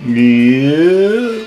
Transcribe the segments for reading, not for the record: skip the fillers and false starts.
Yeah.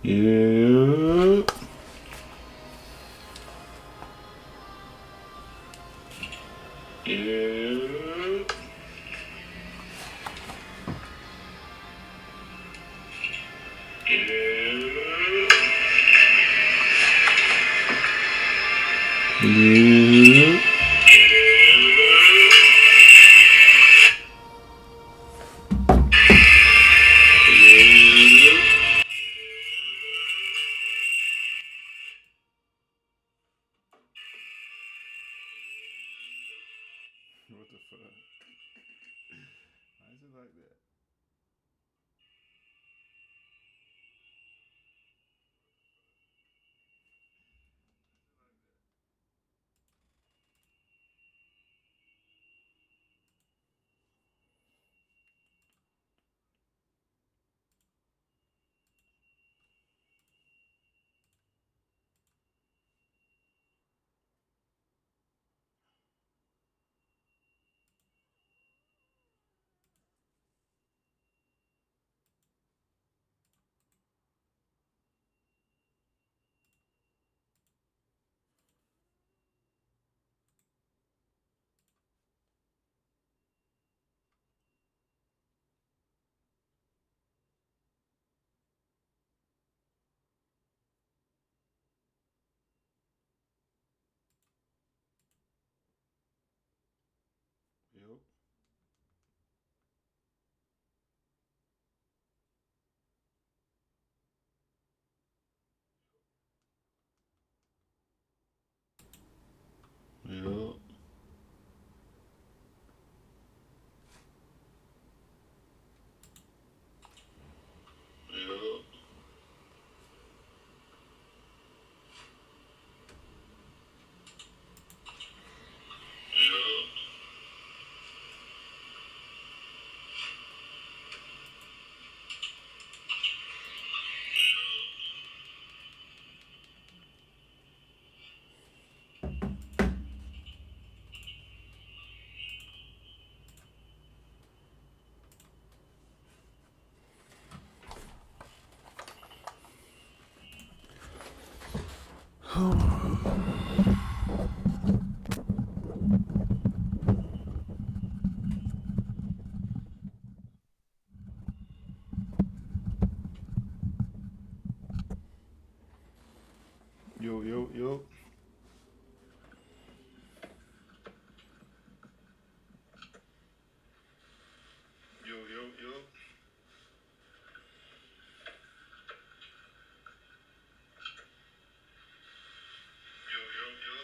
Yeah. Yeah. Yeah. What the fuck? Why is it like that? Yep. Yep. Yep. Yo, yo, yo. Yo, yo, yo. Yo, yo, yo.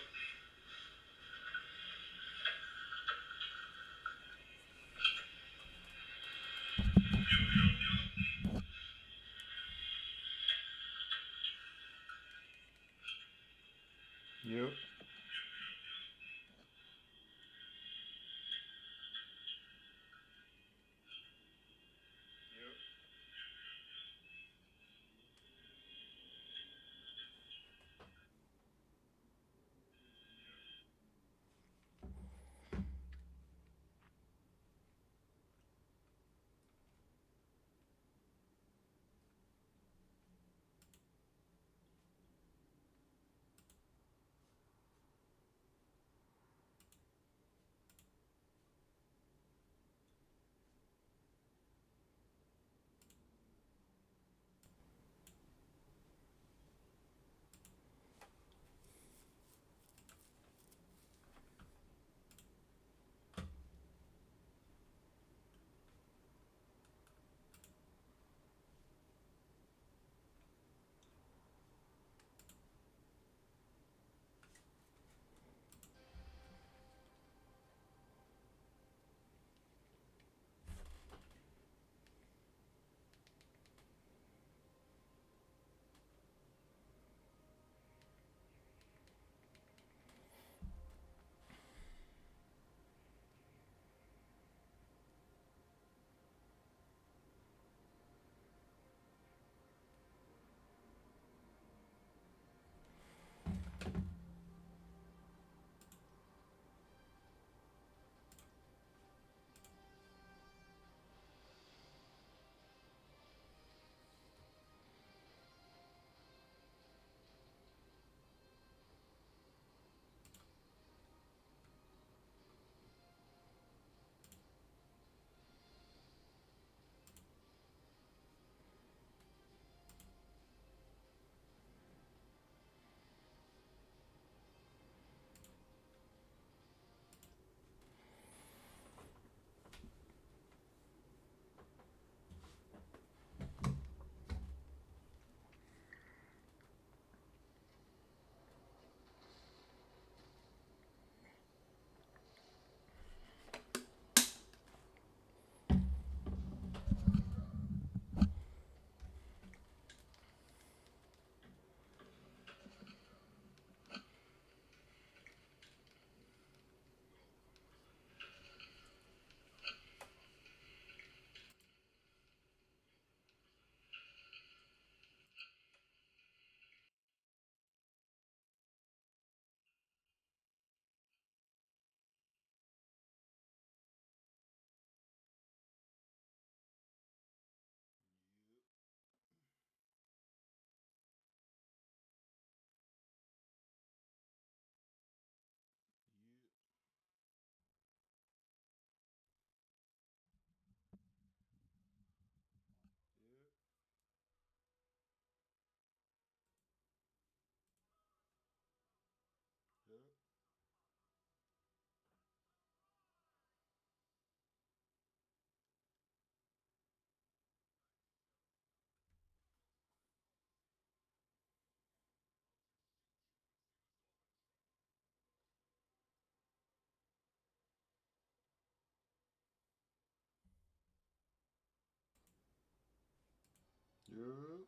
Yep.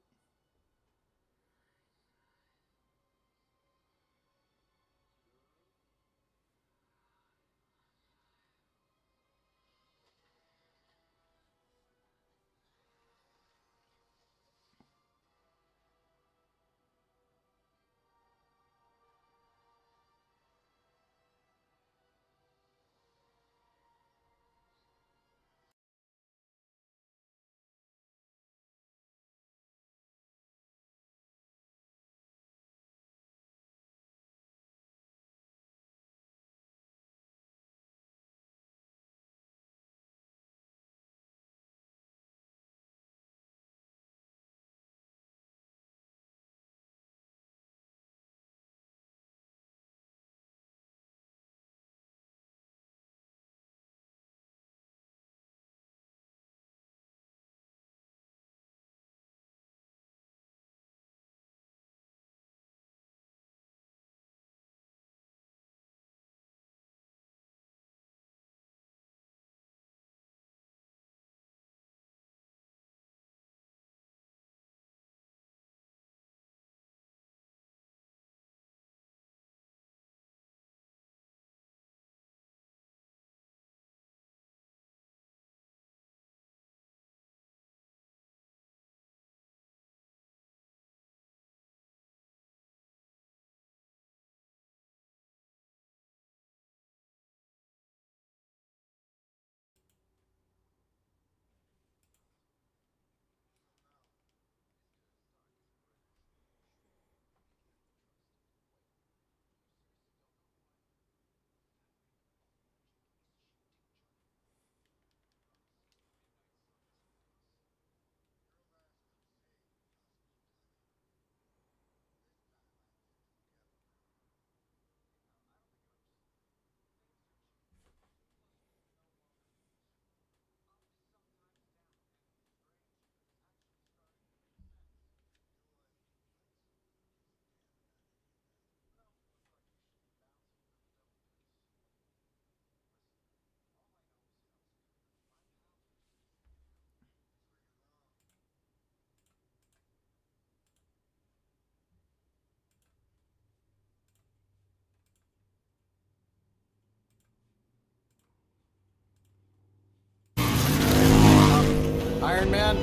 Iron Man?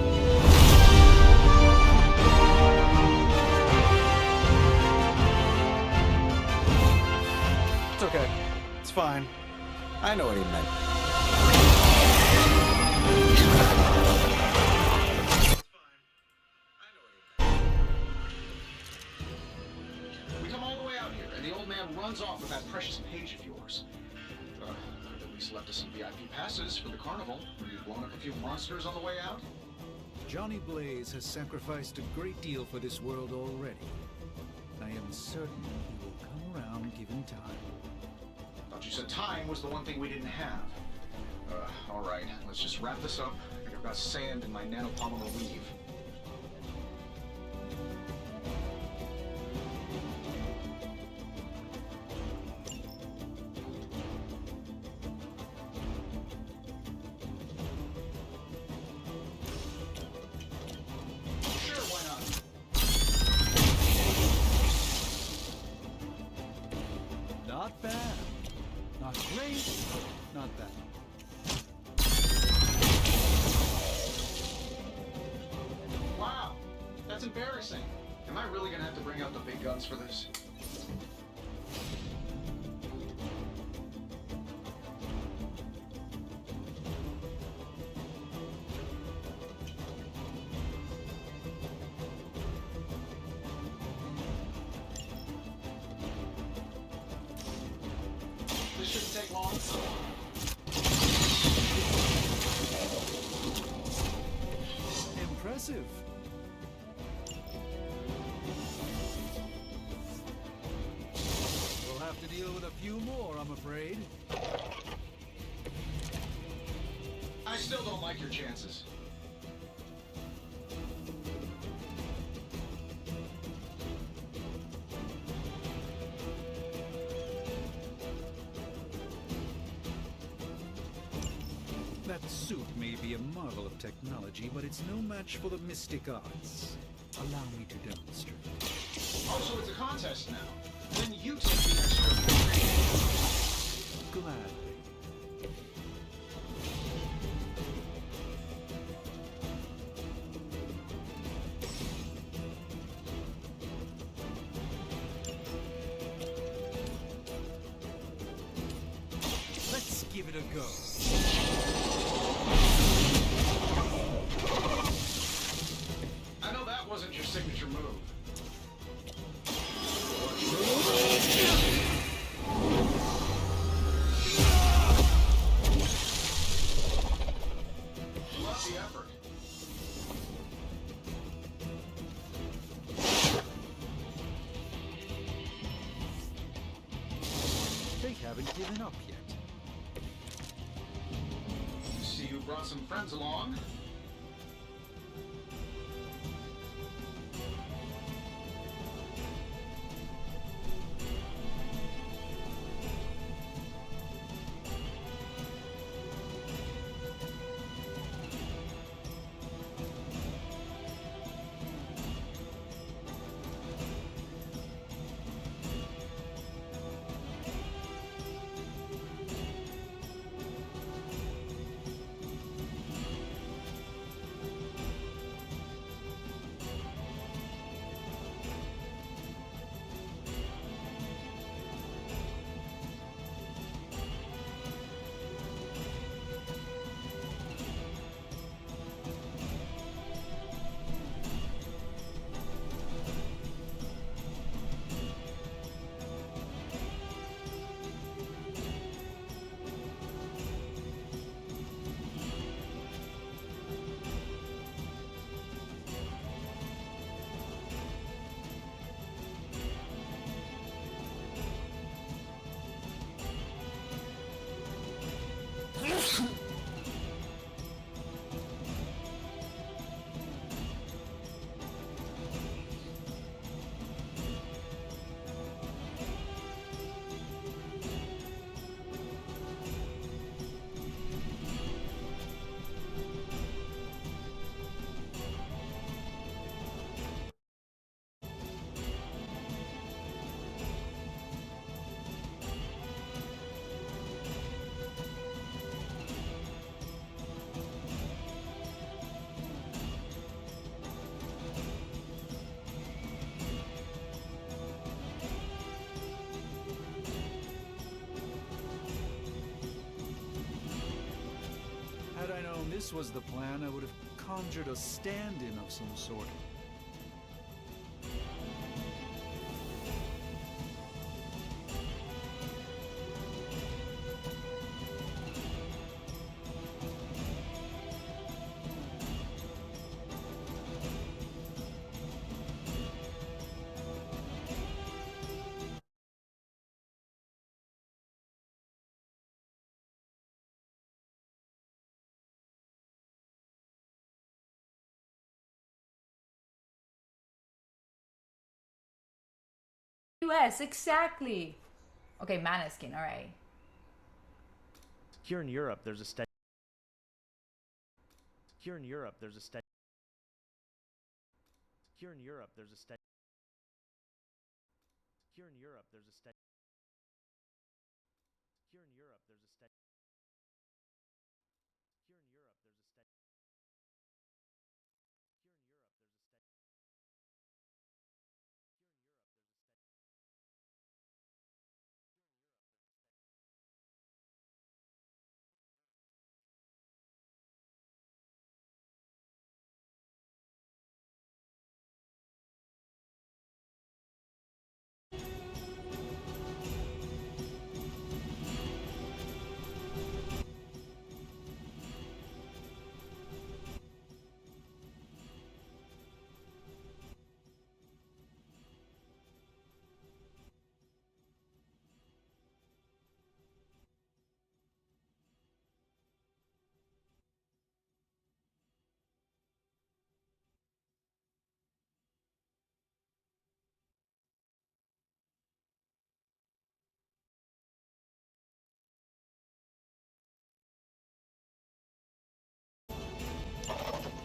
It's okay. It's fine. I know what he meant. We come all the way out here, and the old man runs off with that precious page of yours. Could at least left us some VIP passes for the carnival. Were you blowing up a few monsters on the way out? Johnny Blaze has sacrificed a great deal for this world already. I am certain he will come around given time. Thought you said time was the one thing we didn't have. All right, let's just wrap this up. I think I've got sand in my nanopolymer weave. Sure, why not? Not bad. Not great. Not bad. Wow, that's embarrassing. Am I really gonna have to bring out the big guns for this? This shouldn't take long. Impressive. We'll have to deal with a few more, I'm afraid. I still don't like your chances. That suit may be a marvel of technology, but it's no match for the mystic arts. Allow me to demonstrate. Oh, so it's a contest now. Then you take the extra. Gladly. Let's give it a go. I know that wasn't your signature move. Love the effort. They haven't given up yet. See, you brought some friends along. Had I known this was the plan, I would have conjured a stand-in of some sort. US, exactly. Okay, Maneskin, alright. Here in Europe, there's a steady. Here in Europe, there's a steady. Here in Europe, there's a steady. Here in Europe, there's a steady. Here in Europe, there's a steady. Here in Europe, there's a steady. Here in Europe, there's a steady.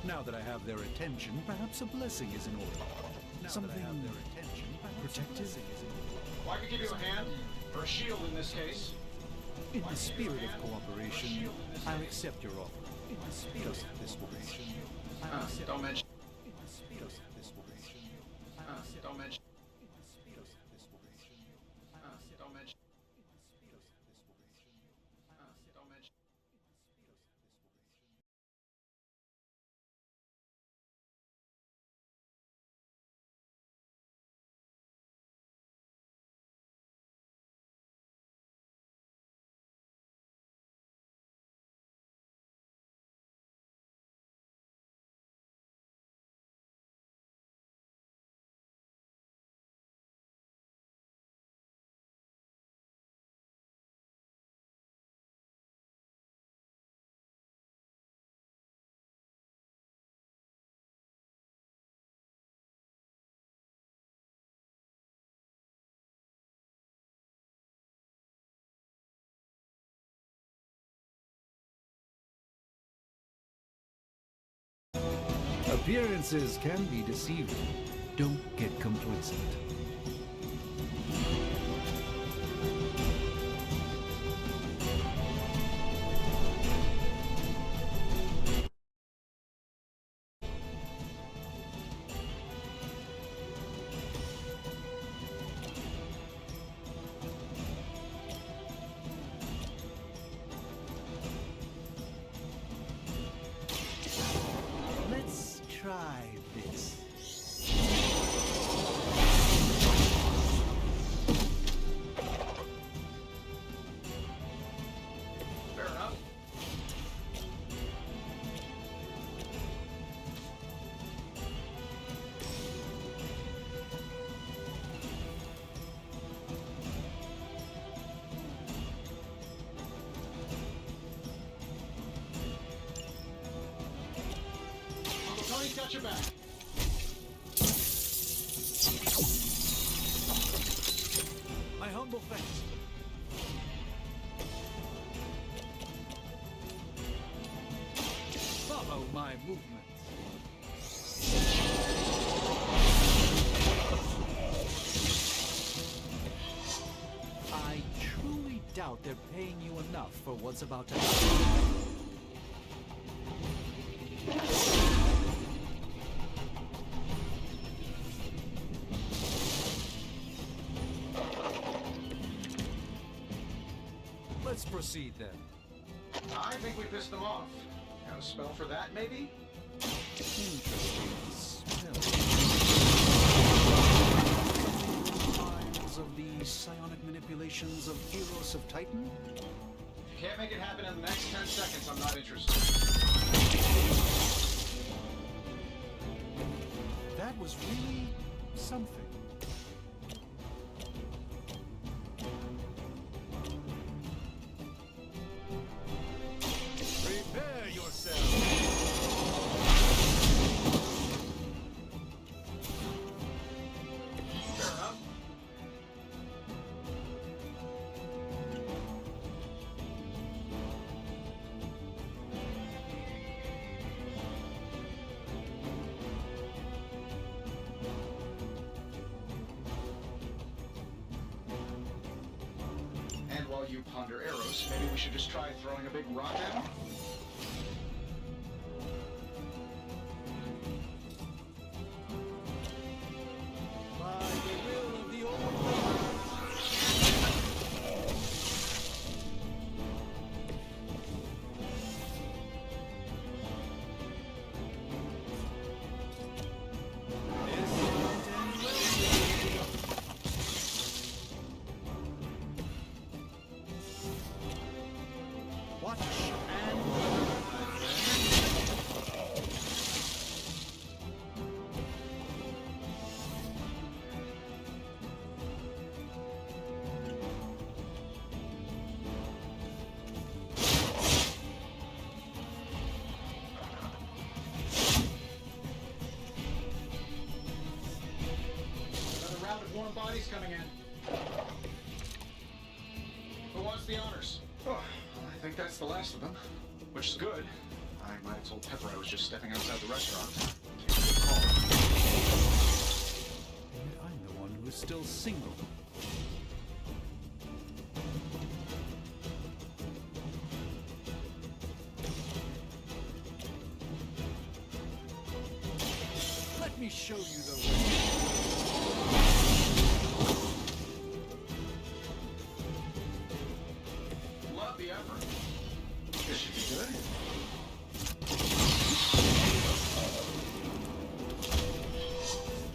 Now that I have their attention, perhaps a blessing is in order. Something protective? Well, I could give you a hand, or a shield in this case. In the spirit of cooperation, I'll accept your offer. In the spirit of this cooperation, I'll accept. Don't mention. In the spirit of this cooperation, I'll accept. Don't mention. In the spirit of this cooperation, I'll accept. Don't mention. In the spirit of this cooperation, I'll accept. Don't mention. In the spirit of this cooperation. Appearances can be deceiving. Don't get complacent. Let's try this. Fair enough. Uncle Tony's got your back. My humble thanks. Follow my movements. I truly doubt they're paying you enough for what's about to happen. Let's proceed then. I think we pissed them off. Got a spell for that, maybe? Interesting smell. Signs of the psionic manipulations of Heroes of Titan? If you can't make it happen in the next 10 seconds, I'm not interested. That was really something. Prepare yourself. Fair enough. And while you ponder arrows, maybe we should just try throwing a big rock at them? By the will of the old man. Watch and learn, my friend. Another round of warm bodies coming in. Who wants the honors? Oh, I think that's the last of them, which is good. I might have told Pepper I was just stepping outside the restaurant. Take a good call. And I'm the one who is still single. Let me show you the way. Love the effort. This should be good.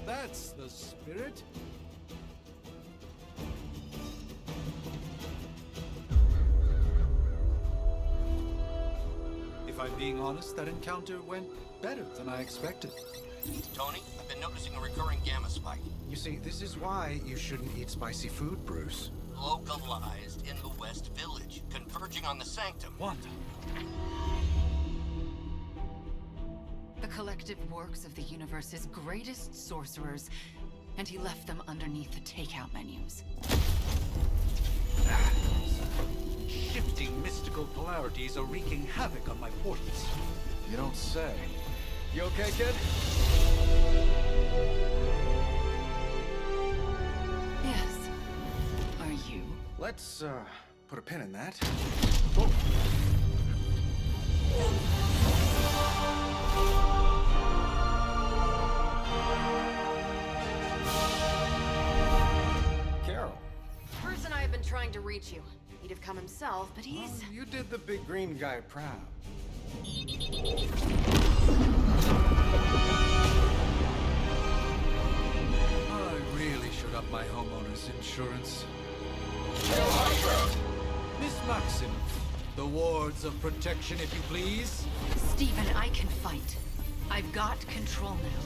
That's the spirit. If I'm being honest, that encounter went better than I expected. Tony, I've been noticing a recurring gamma spike. You see, this is why you shouldn't eat spicy food, Bruce. Localized in the West Village, converging on the Sanctum. Wanda. The collective works of the universe's greatest sorcerers, and he left them underneath the takeout menus. Shifting mystical polarities are wreaking havoc on my portals. You don't say. You okay, kid? Yes. Are you? Let's, put a pin in that. Carol, Bruce and I have been trying to reach you. He'd have come himself, but he's... you did the big green guy proud. I really should up my homeowner's insurance. Miss Maxim, the wards of protection, if you please. Stephen, I can fight. I've got control now.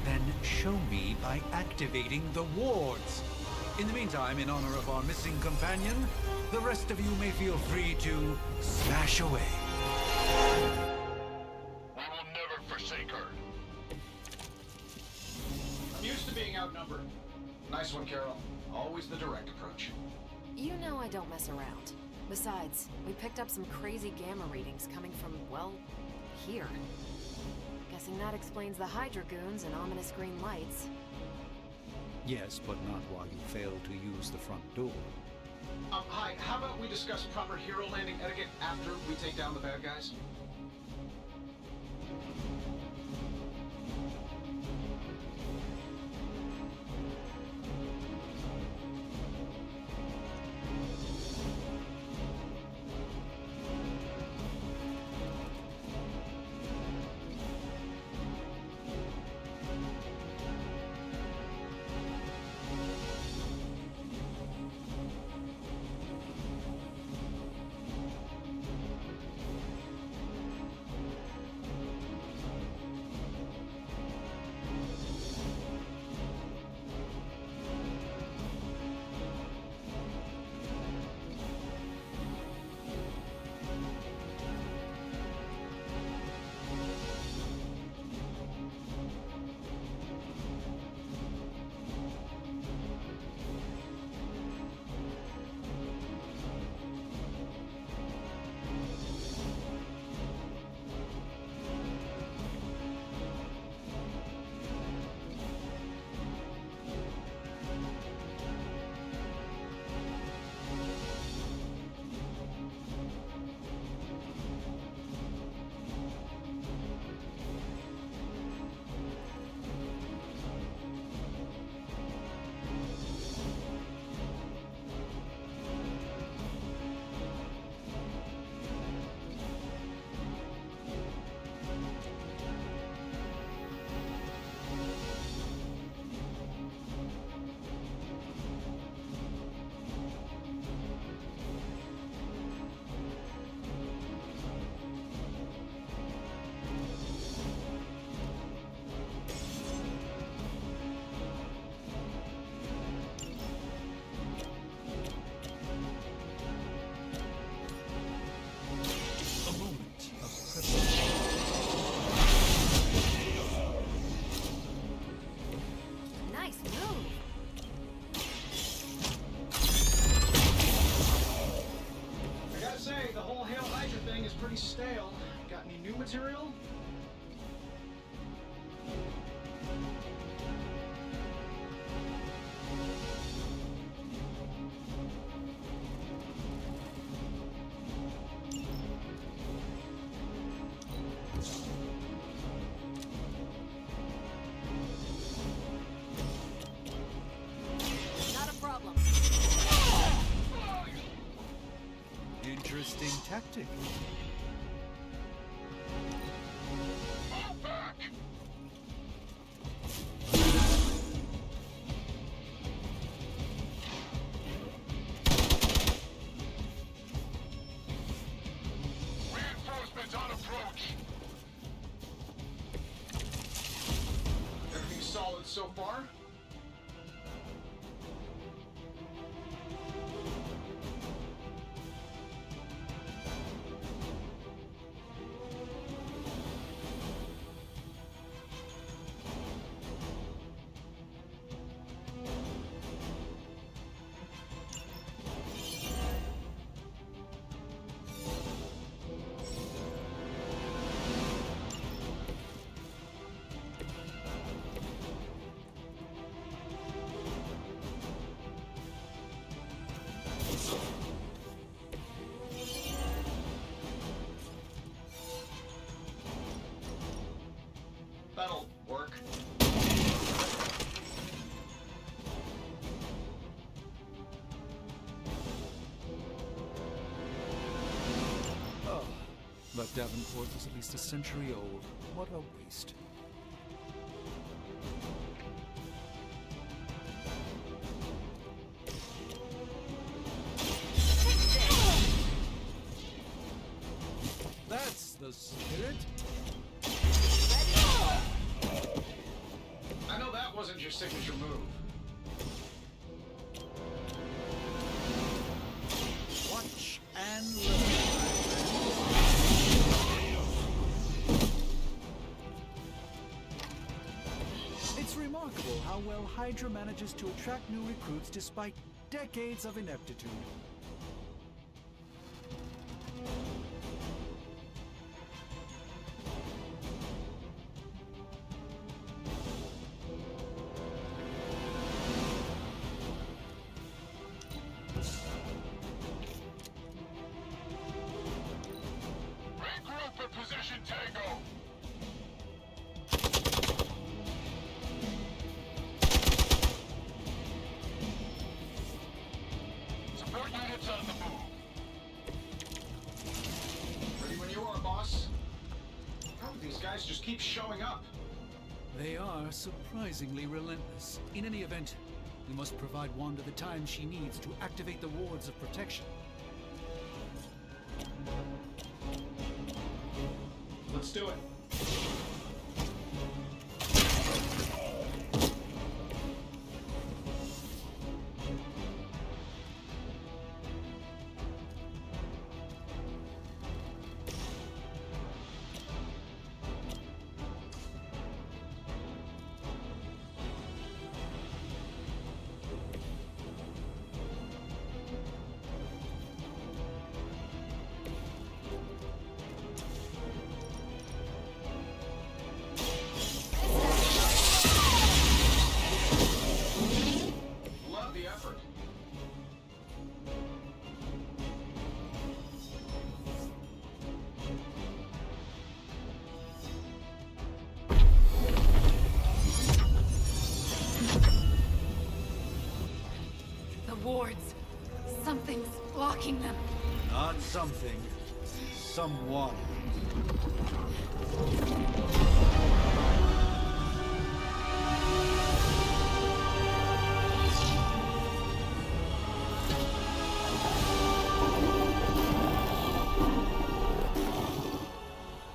Then show me by activating the wards. In the meantime, in honor of our missing companion, the rest of you may feel free to smash away. We will never forsake her. I'm used to being outnumbered. Nice one, Carol. Always the direct approach. You know I don't mess around. Besides, we picked up some crazy gamma readings coming from, well, here. Guessing that explains the Hydra goons and ominous green lights. Yes, but not while you fail to use the front door. Hi, how about we discuss proper hero landing etiquette after we take down the bad guys? Not a problem. Interesting tactic. Reinforcements on approach. Everything's solid so far? That'll work. Oh, but Davenport was at least a century old. What a waste. That's the spirit. I know that wasn't your signature move. Watch and learn. It's remarkable how well Hydra manages to attract new recruits despite decades of ineptitude. Regroup at position Tango. Support units on the move. Ready when you are, boss. How do these guys just keep showing up? They are surprisingly relentless. In any event, we must provide Wanda the time she needs to activate the wards of protection. Let's do it. Love the effort. The wards. Something's blocking them. Not something. Someone.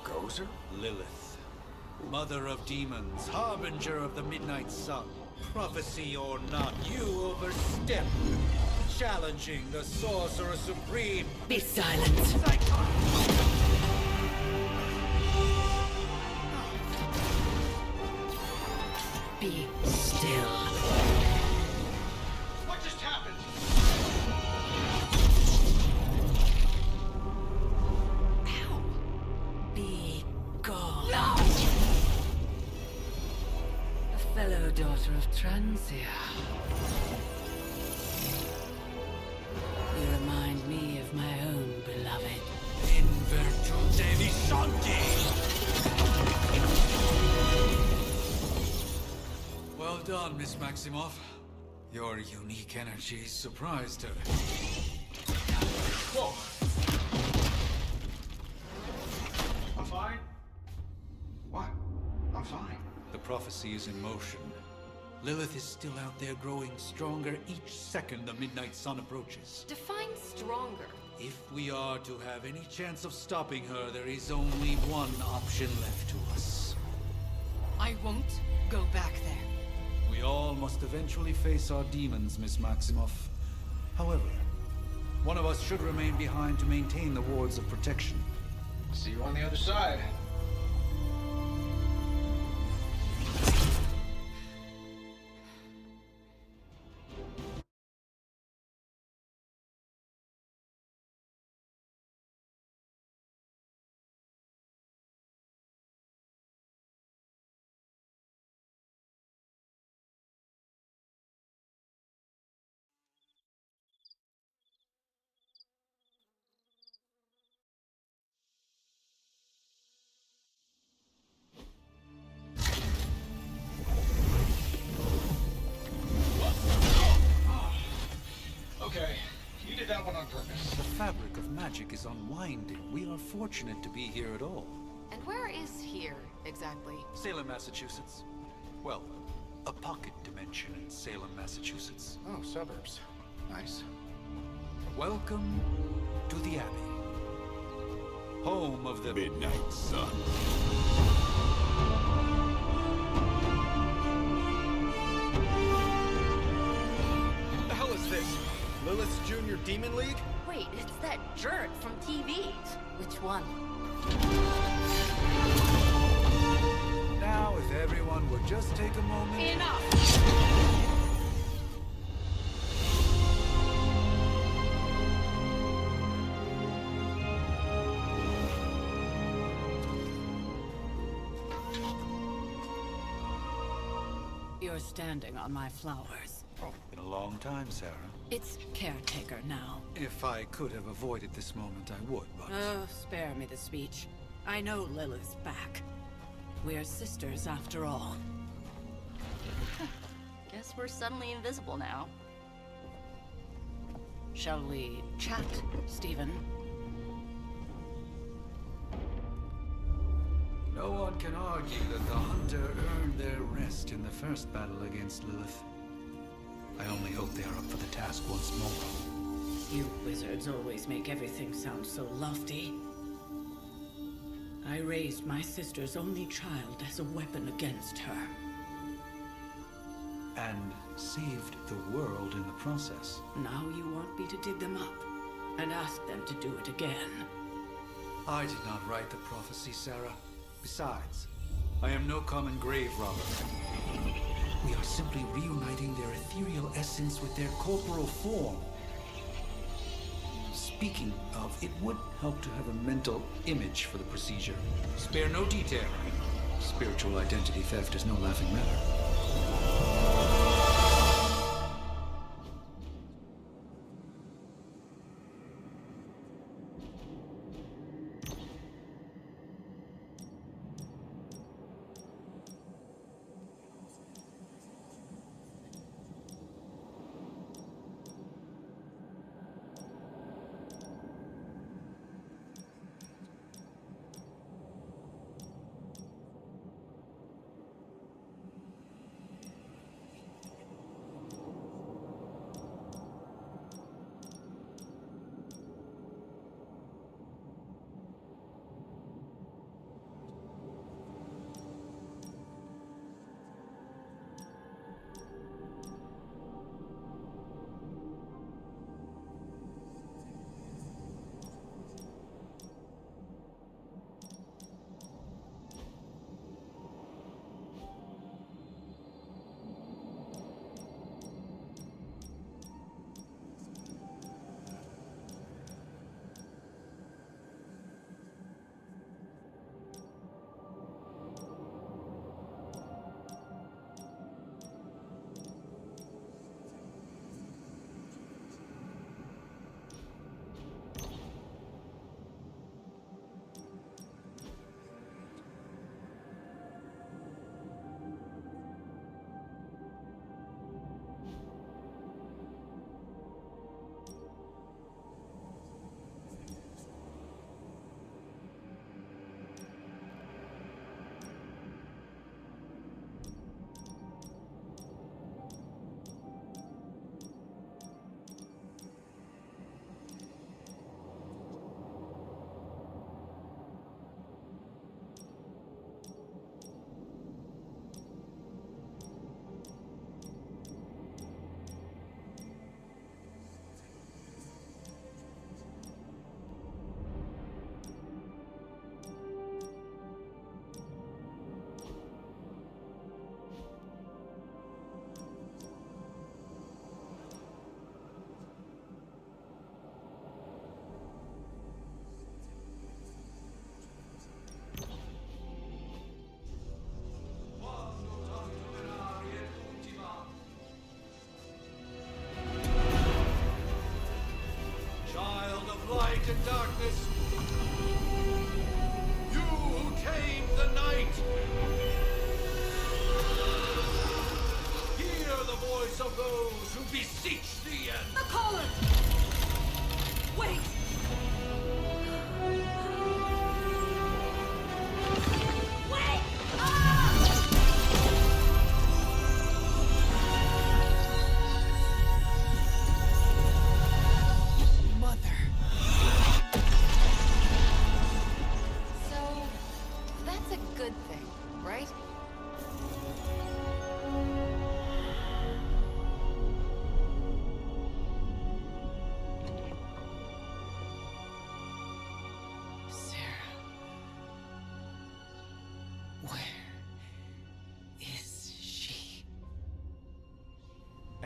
Gozer? Lilith. Mother of demons, harbinger of the midnight sun. Prophecy or not, you overstep. Challenging the Sorcerer Supreme. Be silent. Be still. What just happened? Ow. Be gone. fellow daughter of Transia. You remind me of my own beloved. In virtute vishanti! Well done, Miss Maximoff. Your unique energy surprised her. Whoa! I'm fine. What? I'm fine. The prophecy is in motion. Lilith is still out there growing stronger each second the midnight sun approaches. Define stronger. If we are to have any chance of stopping her, there is only one option left to us. I won't go back there. We all must eventually face our demons, Miss Maximoff. However, one of us should remain behind to maintain the wards of protection. See you on the other side. Okay, you did that one on purpose. The fabric of magic is unwinding. We are fortunate to be here at all. And where is here, exactly? Salem, Massachusetts. Well, a pocket dimension in Salem, Massachusetts. Oh, suburbs. Nice. Welcome to the Abbey. Home of the Midnight Sun. What the hell is this? Lilith's Junior Demon League? Wait, it's that jerk from TV. Which one? Now, if everyone would just take a moment. Enough! You're standing on my flowers. Oh, been a long time, Sarah. It's caretaker now. If I could have avoided this moment, I would, but... Oh, spare me the speech. I know Lilith's back. We're sisters after all. Guess we're suddenly invisible now. Shall we chat, Stephen? No one can argue that the Hunter earned their rest in the first battle against Lilith. I only hope they are up for the task once more. You wizards always make everything sound so lofty. I raised my sister's only child as a weapon against her. And saved the world in the process. Now you want me to dig them up and ask them to do it again. I did not write the prophecy, Sarah. Besides, I am no common grave robber. We are simply reuniting their ethereal essence with their corporal form. Speaking of, it would help to have a mental image for the procedure. Spare no detail. Spiritual identity theft is no laughing matter.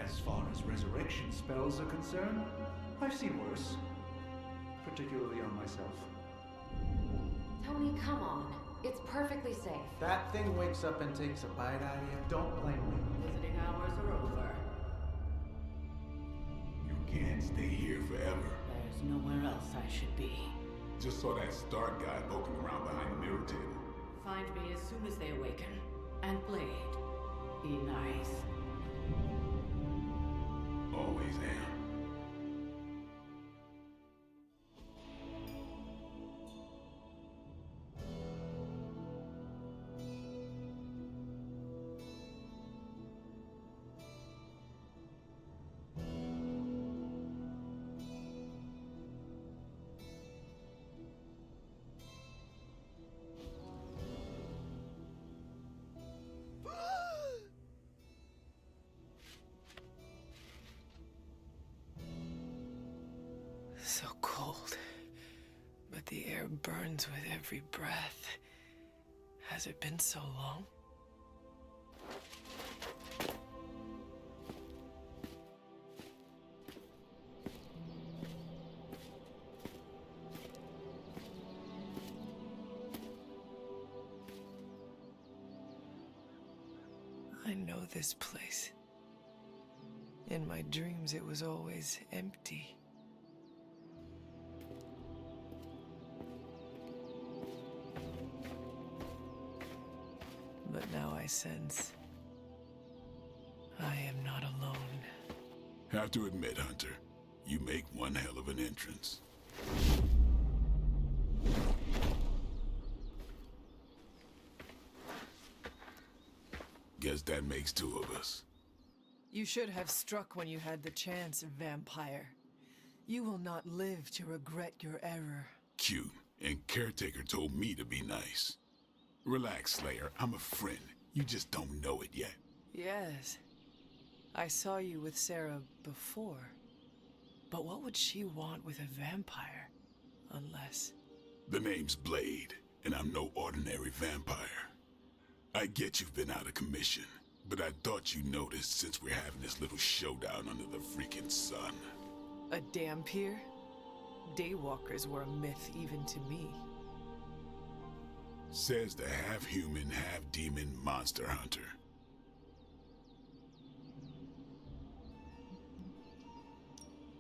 As far as resurrection spells are concerned, I've seen worse. Particularly on myself. Tony, come on. It's perfectly safe. That thing wakes up and takes a bite out of you. Don't blame me. Visiting hours are over. You can't stay here forever. There's nowhere else I should be. Just saw that Stark guy poking around behind the mirror table. Find me as soon as they awaken. And Blade, be nice. Always am. So cold, but the air burns with every breath. Has it been so long? I know this place. In my dreams, it was always empty. But now I sense I am not alone. Have to admit, Hunter, you make one hell of an entrance. Guess that makes two of us. You should have struck when you had the chance, vampire. You will not live to regret your error. Cute, and Caretaker told me to be nice. Relax, Slayer. I'm a friend. You just don't know it yet. Yes. I saw you with Sarah before. But what would she want with a vampire? Unless... The name's Blade, and I'm no ordinary vampire. I get you've been out of commission, but I thought you noticed since we're having this little showdown under the freaking sun. A dampier? Daywalkers were a myth even to me. Says the half-human, half-demon monster hunter.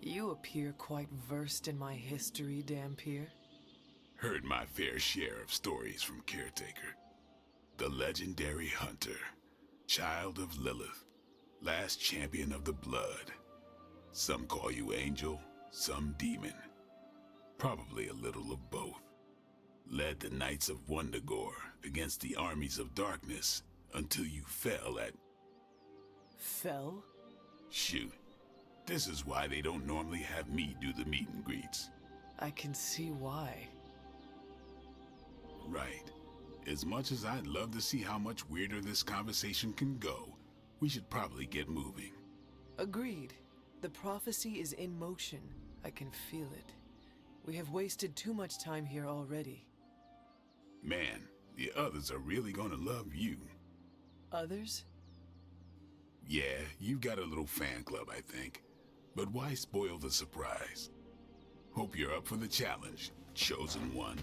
You appear quite versed in my history, Dampier. Heard my fair share of stories from Caretaker. The legendary hunter, child of Lilith, last champion of the blood. Some call you angel, some demon. Probably a little of both. Led the Knights of Wundagore against the armies of darkness until you fell at... Fell? Shoot. This is why they don't normally have me do the meet and greets. I can see why. Right. As much as I'd love to see how much weirder this conversation can go, we should probably get moving. Agreed. The prophecy is in motion. I can feel it. We have wasted too much time here already. Man, the others are really gonna love you. Others? Yeah, you've got a little fan club, I think. But why spoil the surprise? Hope you're up for the challenge, chosen one.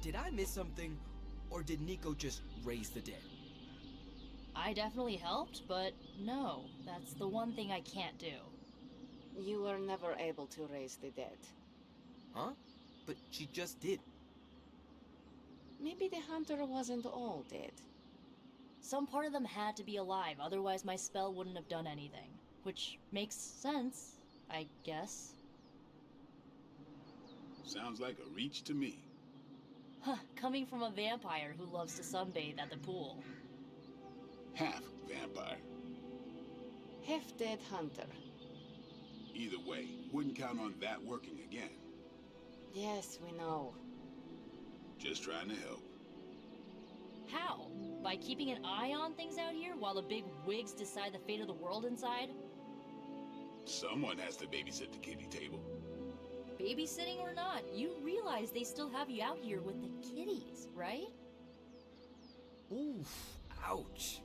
Did I miss something, or did Nico just raise the dead? I definitely helped, but no, that's the one thing I can't do. You were never able to raise the dead. Huh? But she just did. Maybe the hunter wasn't all dead. Some part of them had to be alive, otherwise my spell wouldn't have done anything. Which makes sense, I guess. Sounds like a reach to me. Huh, coming from a vampire who loves to sunbathe at the pool. Half vampire. Half-dead hunter. Either way, wouldn't count on that working again. Yes, we know. Just trying to help. How? By keeping an eye on things out here while the big wigs decide the fate of the world inside? Someone has to babysit the kiddie table. Babysitting or not, you realize they still have you out here with the kiddies, right? Oof, ouch.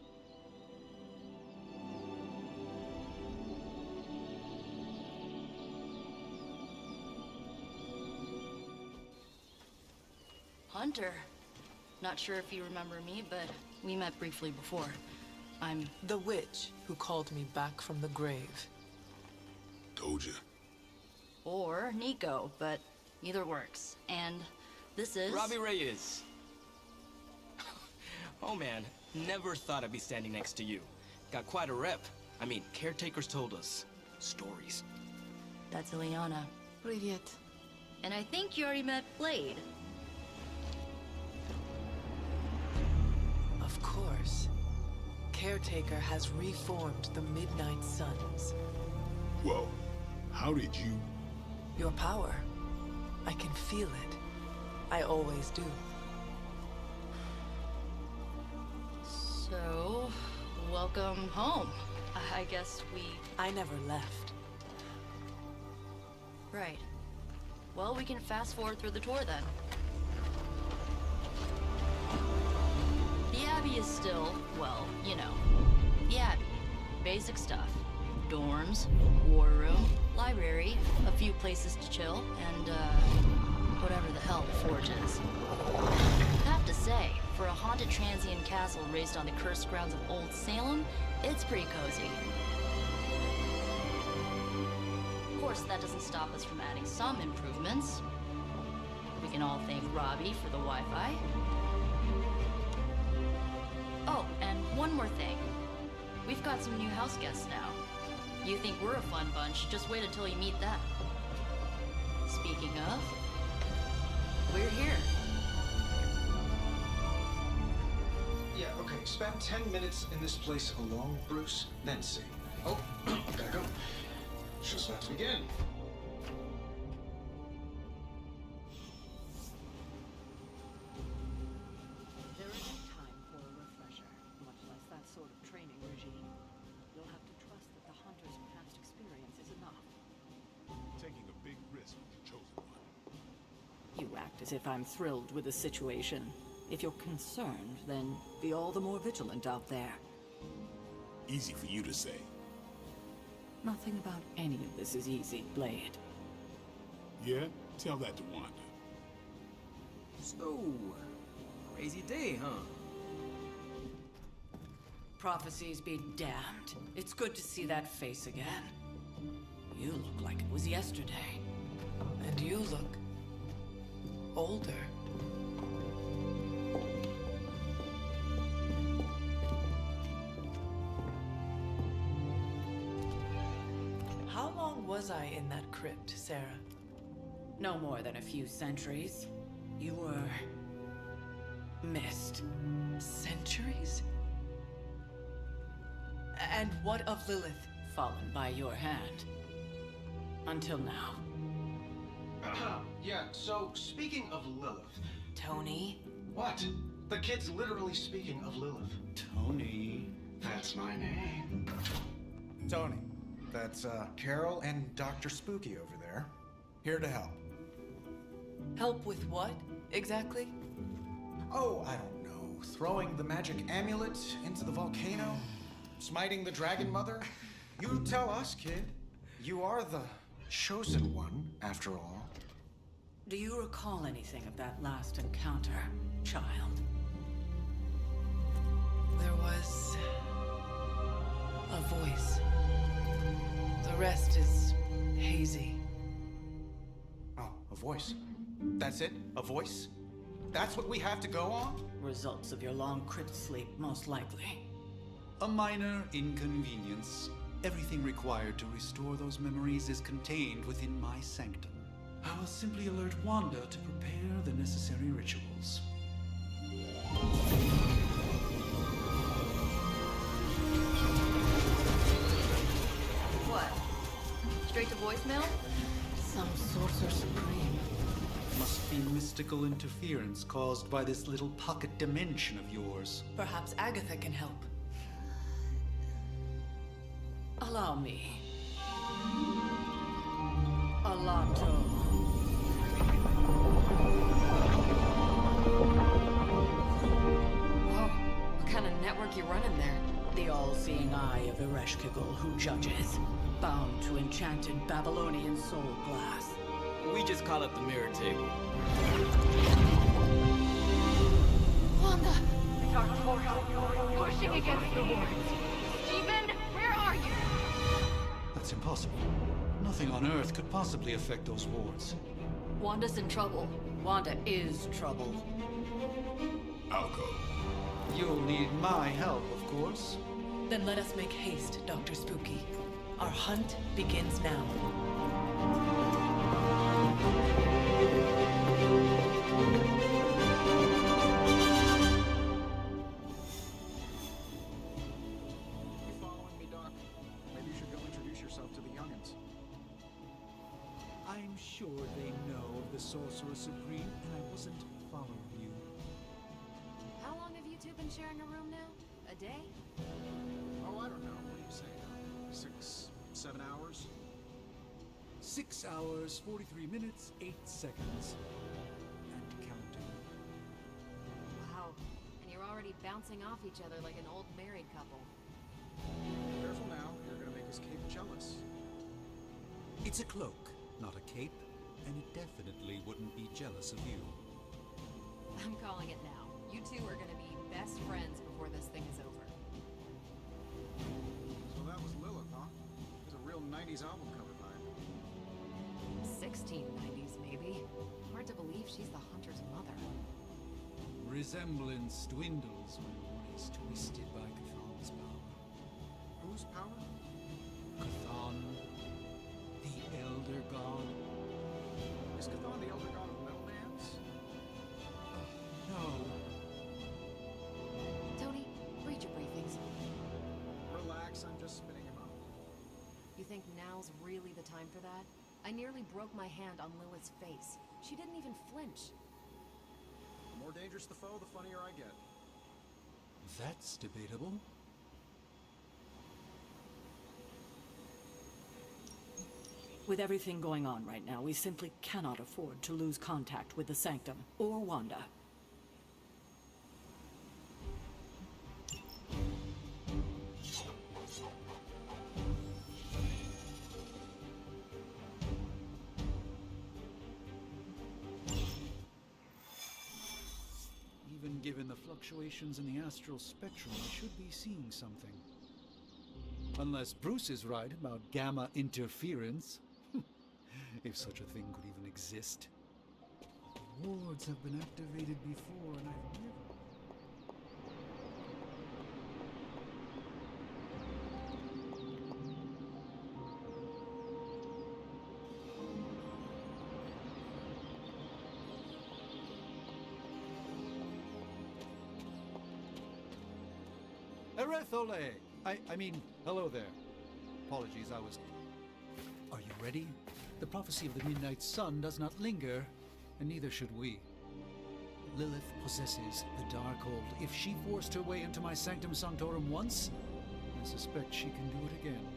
Hunter. Not sure if you remember me, but we met briefly before. I'm The witch who called me back from the grave. Told you. or Nico, but either works. And this is Robbie Reyes. Oh man, never thought I'd be standing next to you. Got quite a rep. I mean, caretakers told us stories. That's Ileana. Привет. And I think you already met Blade. Of course. Caretaker has reformed the Midnight Suns. Whoa. How did you... Your power. I can feel it. I always do. So, welcome home. I guess I never left. Right. Well, we can fast forward through the tour then. The Abbey is still, well, you know, the Abbey. Basic stuff. Dorms, war room, library, a few places to chill, and, whatever the hell the Forge is. Have to say, for a haunted transient castle raised on the cursed grounds of Old Salem, it's pretty cozy. Of course, that doesn't stop us from adding some improvements. We can all thank Robbie for the Wi-Fi. Oh, and one more thing. We've got some new house guests now. You think we're a fun bunch, just wait until you meet them. Speaking of, we're here. Yeah, okay. Spend 10 minutes in this place alone, Bruce, then see. Oh, gotta go. Show's about to begin. There isn't time for a refresher, much less that sort of training regime. You'll have to trust that the hunter's past experience is enough. Taking a big risk with the chosen one. You act as if I'm thrilled with the situation. If you're concerned, then be all the more vigilant out there. Easy for you to say. Nothing about any of this is easy, Blade. Yeah? Tell that to Wanda. So, crazy day, huh? Prophecies be damned. It's good to see that face again. You look like it was yesterday. And you look older. How long was I in that crypt, Sarah? No more than a few centuries. You were... missed. Centuries? And what of Lilith? Fallen by your hand. Until now. Yeah, so speaking of Lilith... Tony? What? The kid's literally speaking of Lilith. Tony. That's my name. Tony. That's, Carol and Dr. Spooky over there. Here to help. Help with what, exactly? Oh, I don't know. Throwing the magic amulet into the volcano? Smiting the Dragon Mother? You tell us, kid. You are the chosen one, after all. Do you recall anything of that last encounter, child? There was... a voice. The rest is hazy. Oh, a voice. That's it? A voice? That's what we have to go on? Results of your long crypt sleep, most likely. A minor inconvenience. Everything required to restore those memories is contained within my sanctum. I will simply alert Wanda to prepare the necessary rituals. voicemail? Some sorcerer supreme. Must be mystical interference caused by this little pocket dimension of yours. Perhaps Agatha can help. Allow me. Alato. Whoa, what kind of network you running there? The all-seeing eye of Ereshkigal who judges, bound to enchanted Babylonian soul glass. We just call it the mirror table. Wanda! Pushing against the wards. Steven, where are you? That's impossible. Nothing on Earth could possibly affect those wards. Wanda's in trouble. Wanda is trouble. I'll go. You'll need my help, of course. Then let us make haste, Dr. Spooky. Our hunt begins now. You following me, Doc? Maybe you should go introduce yourself to the youngins. I'm sure they know of the Sorcerer Supreme, and I wasn't following you. How long have you two been sharing a room now? A day? Oh, I don't know. What do you say? 6, 7 hours? 6 hours, 43 minutes, 8 seconds. And counting. Wow. And you're already bouncing off each other like an old married couple. Careful now. You're gonna make his cape jealous. It's a cloak, not a cape, and it definitely wouldn't be jealous of you. I'm calling it now. You two are gonna be best friends before this thing is over. So that was Lilith, huh? It's a real 90s album cover vibe. 1690s, maybe. Hard to believe she's the hunter's mother. Resemblance dwindles when one is twisted by Cthulhu's power. Whose power? Cthulhu, the Elder God. Is Cthulhu the elder god of metalmans? No. Tony, read your briefings. Relax, I'm just spinning him up. You think now's really the time for that? I nearly broke my hand on Lilith's face. She didn't even flinch. The more dangerous the foe, the funnier I get. That's debatable. With everything going on right now, we simply cannot afford to lose contact with the Sanctum or Wanda. Even given the fluctuations in the astral spectrum, I should be seeing something. Unless Bruce is right about gamma interference. If such a thing could even exist. The wards have been activated before, and I've never... Erethole! I mean, hello there. Apologies, I was... Are you ready? The prophecy of the Midnight Sun does not linger, and neither should we. Lilith possesses the Darkhold. If she forced her way into my Sanctum Sanctorum once, I suspect she can do it again.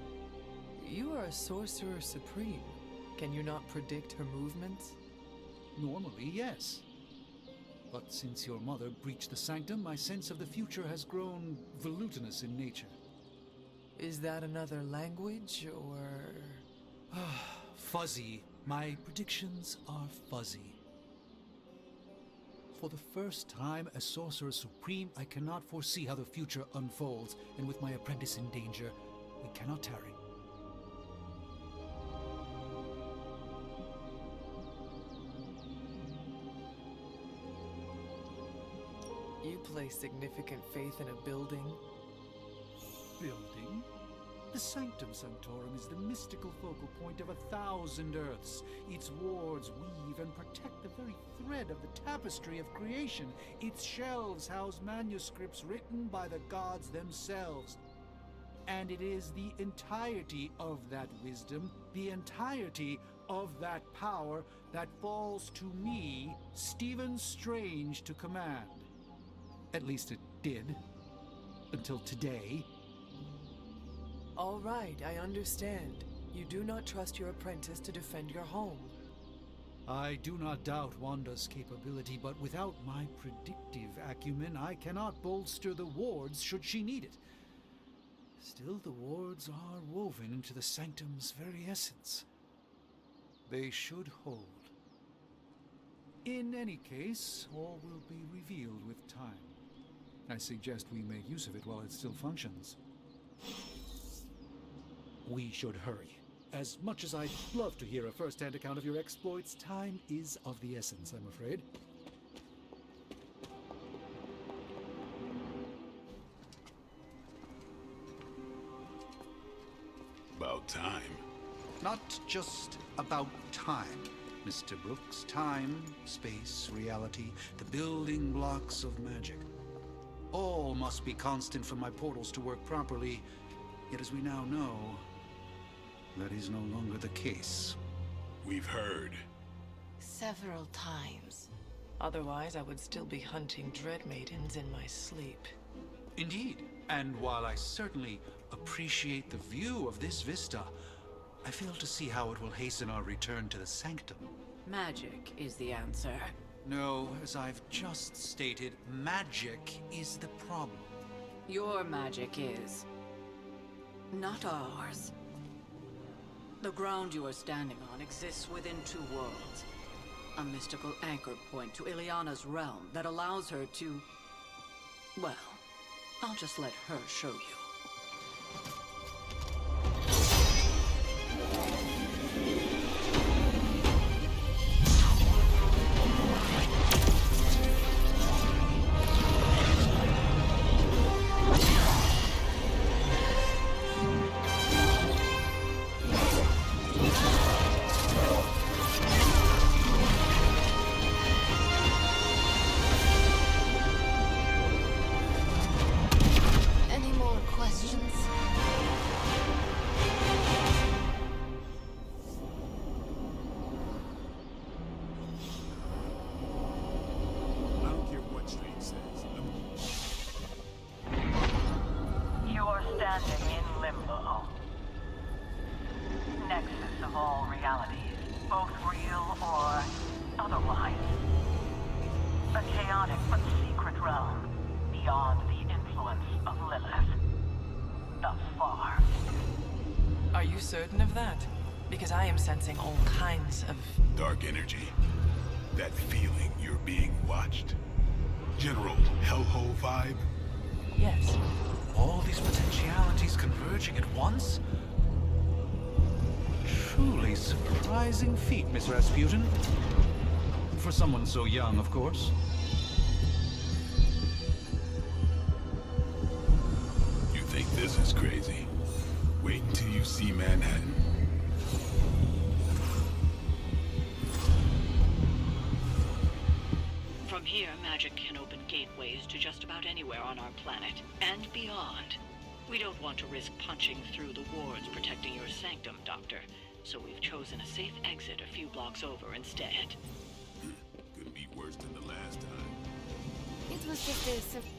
You are a sorcerer supreme. Can you not predict her movements? Normally, yes. But since your mother breached the Sanctum, my sense of the future has grown volutinous in nature. Is that another language, or...? Fuzzy. My predictions are fuzzy. For the first time as Sorcerer Supreme, I cannot foresee how the future unfolds, and with my apprentice in danger, we cannot tarry. You place significant faith in a building? Building? The Sanctum Sanctorum is the mystical focal point of 1,000 Earths. Its wards weave and protect the very thread of the tapestry of creation. Its shelves house manuscripts written by the gods themselves. And it is the entirety of that wisdom, the entirety of that power that falls to me, Stephen Strange, to command. At least it did. Until today. All right, I understand. You do not trust your apprentice to defend your home. I do not doubt Wanda's capability, but without my predictive acumen, I cannot bolster the wards should she need it. Still, the wards are woven into the sanctum's very essence. They should hold. In any case, all will be revealed with time. I suggest we make use of it while it still functions. We should hurry. As much as I'd love to hear a first-hand account of your exploits, time is of the essence, I'm afraid. About time. Not just about time, Mr. Brooks. Time, space, reality, the building blocks of magic. All must be constant for my portals to work properly, yet as we now know, that is no longer the case. We've heard. Several times. Otherwise, I would still be hunting dread maidens in my sleep. Indeed, and while I certainly appreciate the view of this vista, I fail to see how it will hasten our return to the sanctum. Magic is the answer. No, as I've just stated, magic is the problem. Your magic is. Not ours. The ground you are standing on exists within two worlds. A mystical anchor point to Ileana's realm that allows her to... Well, I'll just let her show you. Any more questions? I don't care what Strange says. You are standing in limbo. Nexus of all realities, both real or otherwise. A chaotic but secret realm beyond the influence of Lilith. Thus far. Are you certain of that? Because I am sensing all kinds of... Dark energy. That feeling you're being watched. General hellhole vibe. Yes. All these potentialities converging at once? Truly surprising feat, Miss Rasputin. For someone so young, of course. You think this is crazy? Wait until you see Manhattan. From here, magic can open gateways to just about anywhere on our planet, and beyond. We don't want to risk punching through the wards protecting your sanctum, Doctor, so we've chosen a safe exit a few blocks over instead. Couldn't be worse than the last time. It was just a simple...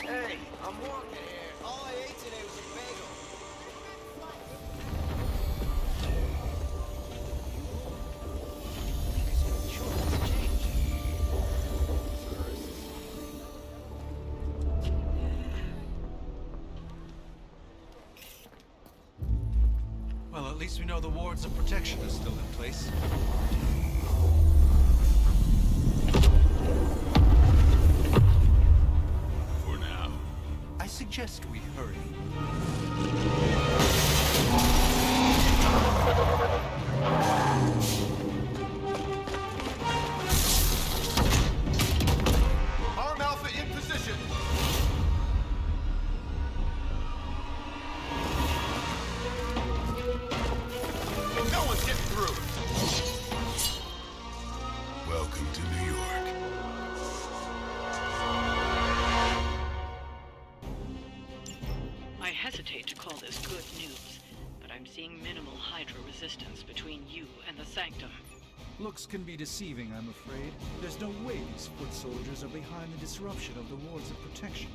Hey, I'm walking here. All I ate today was a bagel. Well, at least we know the wards of protection are still in place. For now. I suggest we hurry. No one's getting through. Welcome to New York. I hesitate to call this good news, but I'm seeing minimal Hydra resistance between you and the Sanctum. Looks can be deceiving, I'm afraid. There's no way these foot soldiers are behind the disruption of the wards of protection.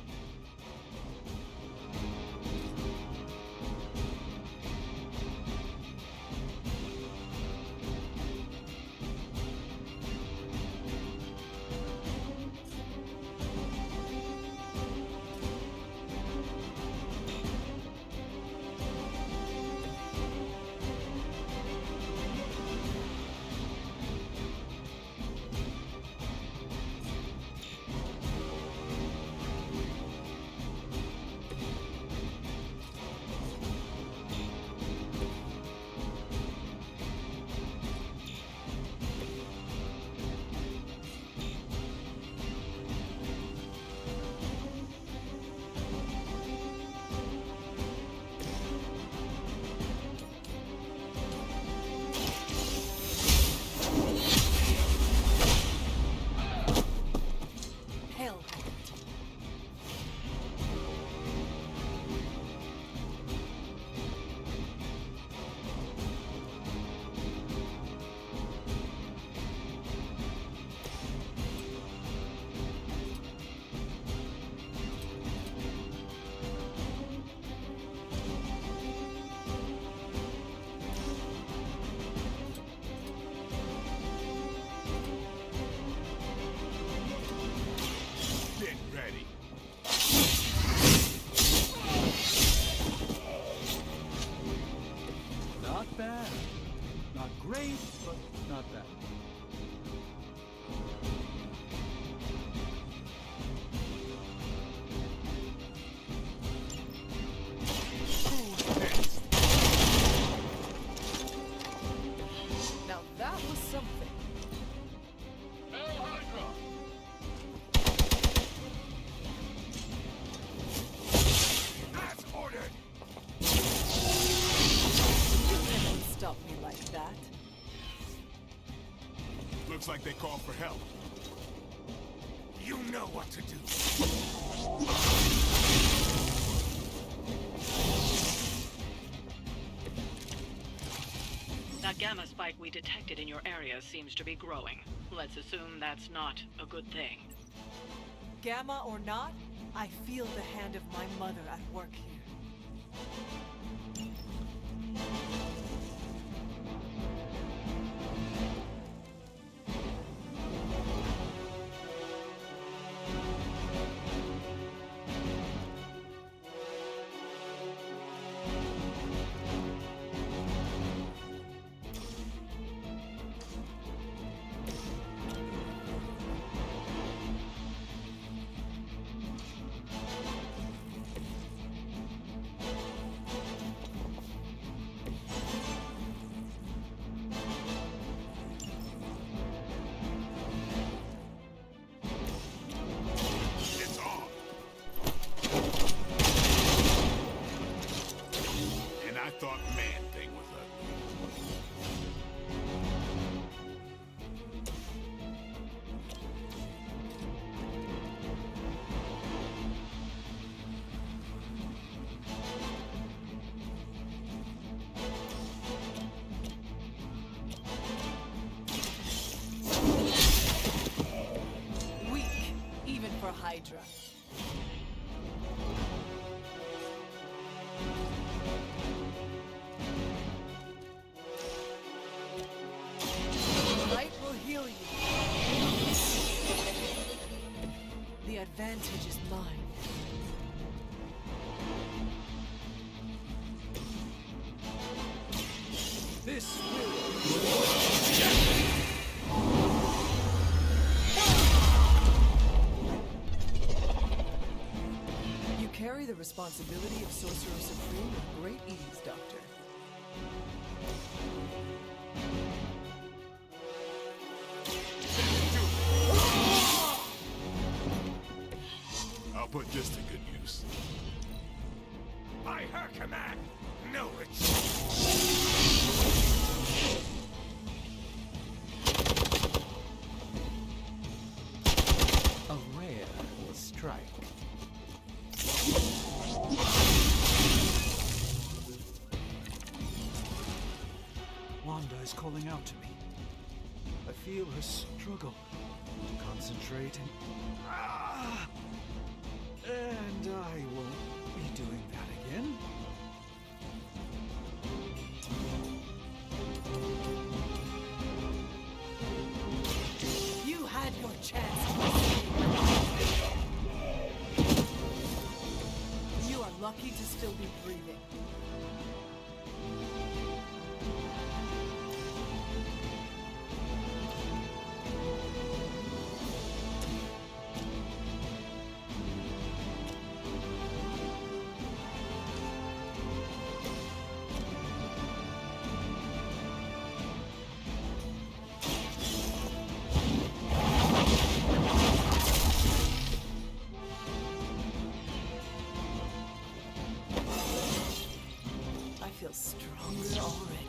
Great, but not bad. Now that was something. As ordered. You can't stop me like that. Looks like they called for help. You know what to do. That gamma spike we detected in your area seems to be growing. Let's assume that's not a good thing. Gamma or not, I feel the hand of my mother at work here. Thought Man-Thing was ugly. Weak, even for Hydra. The advantage is mine. This will... You carry the responsibility of Sorcerer Supreme with great ease, Doctor. I'll put this to good use. By her command, no retreat. Wanda is calling out to me. I feel her struggle to concentrate and I won't be doing that again. You had your chance. You are lucky to still be breathing. I feel stronger already.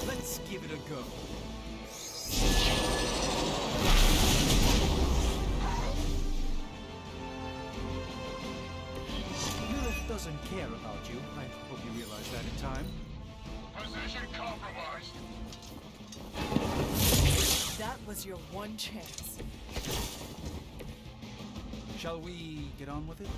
Let's give it a go. Lilith doesn't care about you. I hope you realize that in time. Position compromised. That was your one chance. Shall we get on with it?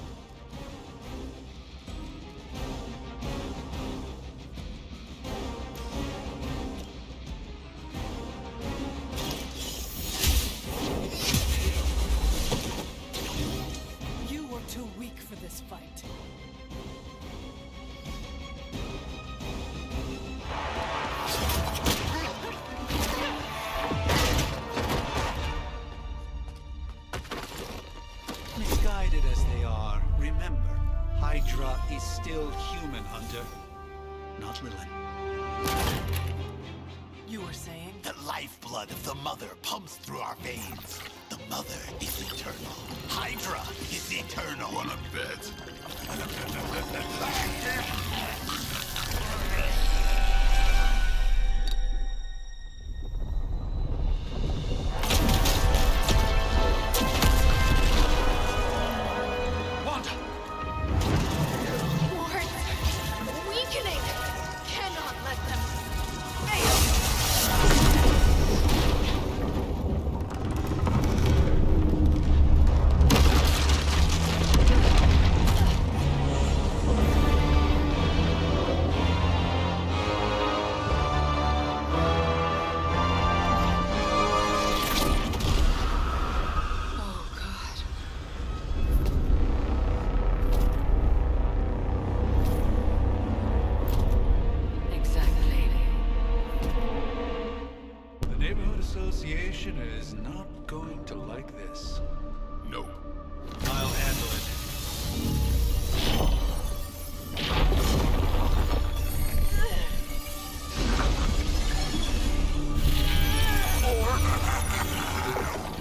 You were too weak for this fight. Misguided as they are, remember, Hydra is still human, Hunter. Not Lilith. You were saying? The lifeblood of the Mother pumps through our veins. The Mother is eternal. Hydra is eternal. Wanna bet? Wanda! Wards! Weakening! Cannot let them Oh, God. Exactly. The Neighborhood Association is not going to like this. Nope. I'll handle it.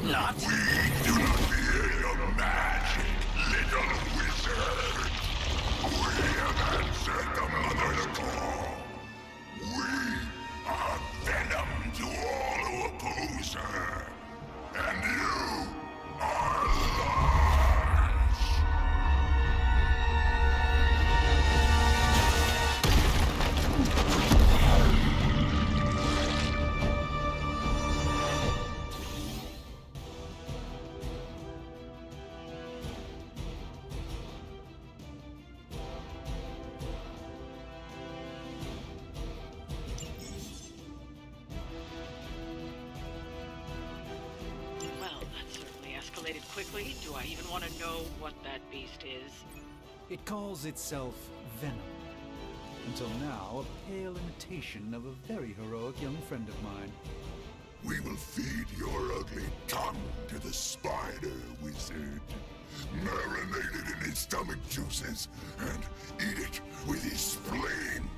Not. We do not fear your magic, little wizard. We have answered the Mother's call. We are venom to all who oppose her. And you are large. Well, that certainly escalated quickly. Do I even want to know what that beast is? It calls itself Venom. Until now, a pale imitation of a very heroic young friend of mine. We will feed your ugly tongue to the spider wizard. Marinate it in his stomach juices and eat it with his spleen.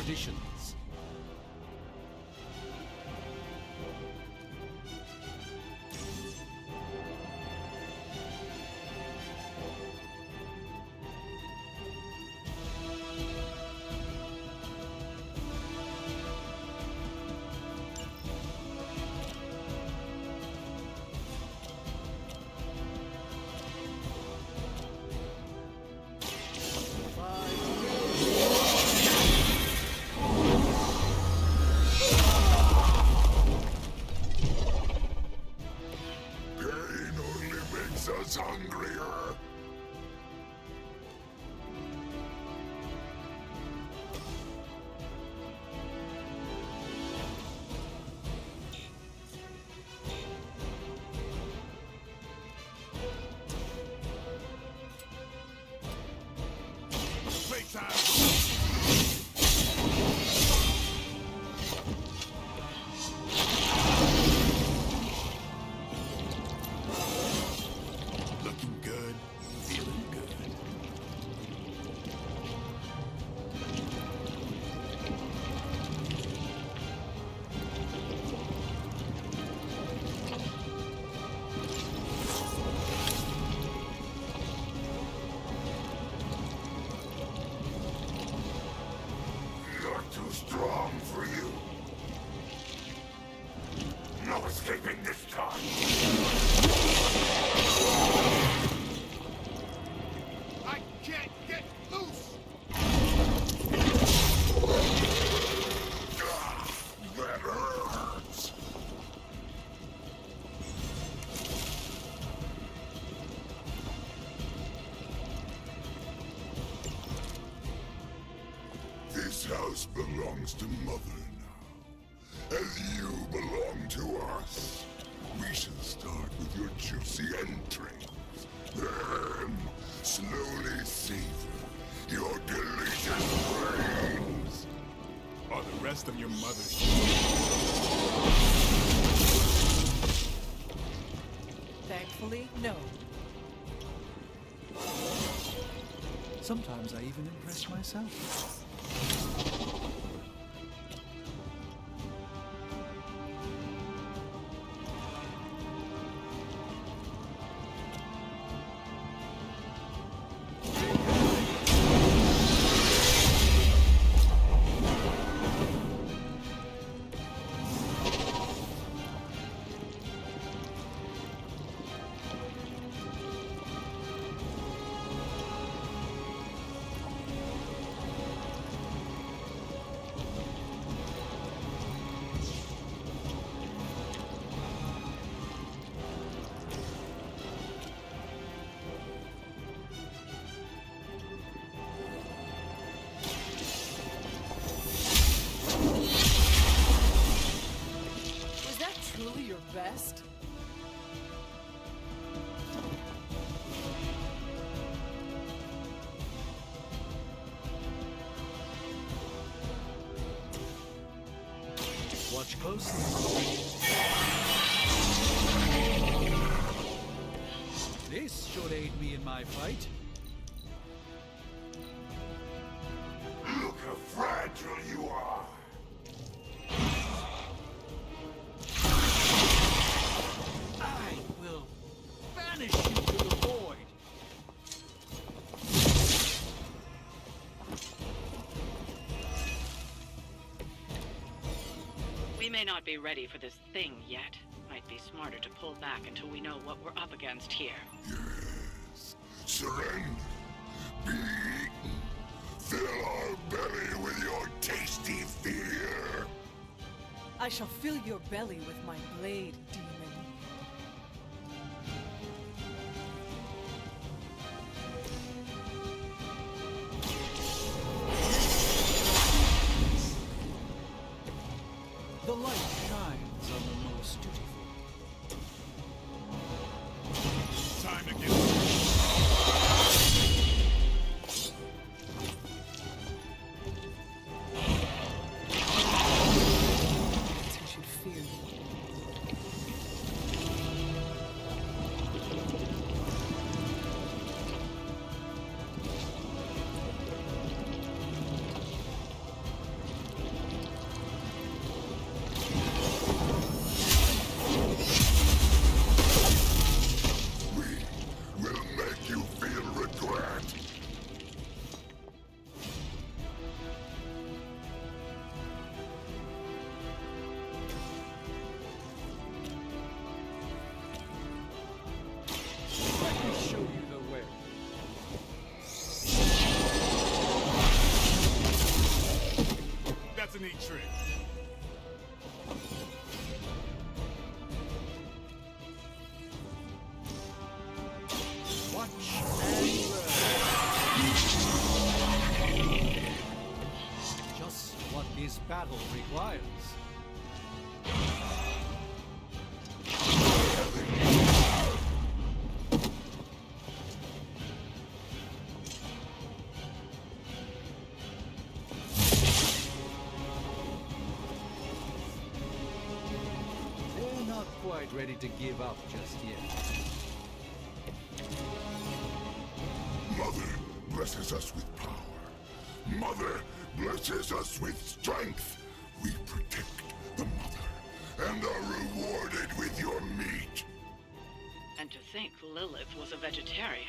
traditions. Pain only makes us hungrier. Playtime. Looking good, feeling good. Not too strong for you. No escaping this time. I can't get loose! That hurts! This house belongs to Mother now, as you belong to us. We shall start with your juicy entrails, then slowly savor your delicious brains. Are the rest of your mother's? Thankfully, no. Sometimes I even impress myself. Was that truly your best? Watch closely. This should aid me in my fight. Look how fragile you are. I will banish you to the void. We may not be ready for this thing yet. Might be smarter to pull back until we know what we're up against here. Yes. Surrender. Be eaten. Fill our belly with your tasty fear. I shall fill your belly with my blade, demon. The light shines on the most dutiful. Time to get... You should fear me. trick. Watch and learn. Just what this battle requires. They're not quite ready to give up just yet. Mother blesses us with power. Mother blesses us with strength. We protect the mother and are rewarded with your meat. And to think Lilith was a vegetarian.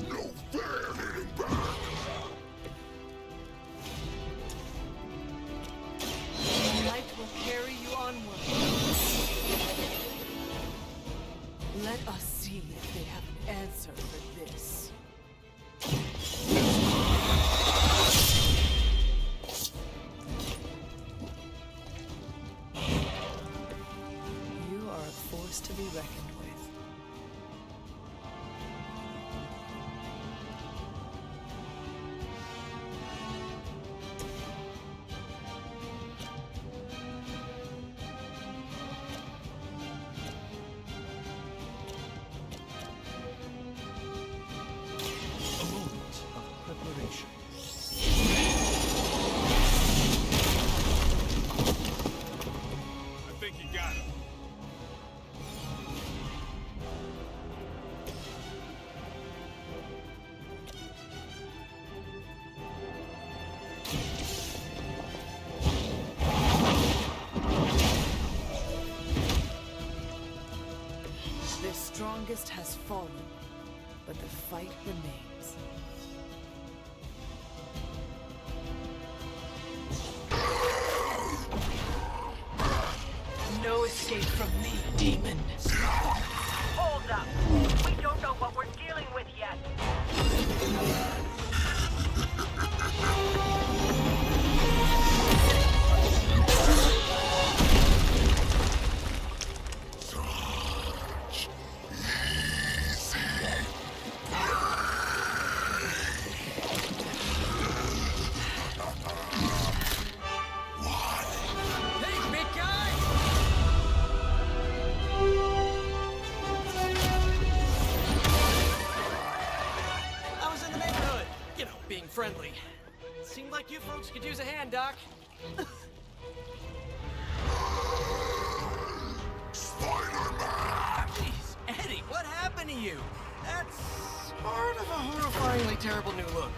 No fair hitting back. Light will carry you onward. Let us see if they have an answer for this. You are a force to be reckoned with. A moment of preparation. I think you got him. The strongest has fallen, but the fight remains. No escape from me, demon. Hold up. We don't know what we're dealing with yet. Hey, big guy! I was in the neighborhood. You know, being friendly. Seemed like you folks could use a hand, Doc. Jeez, Eddie, what happened to you? That's sort of a horrifyingly terrible new look.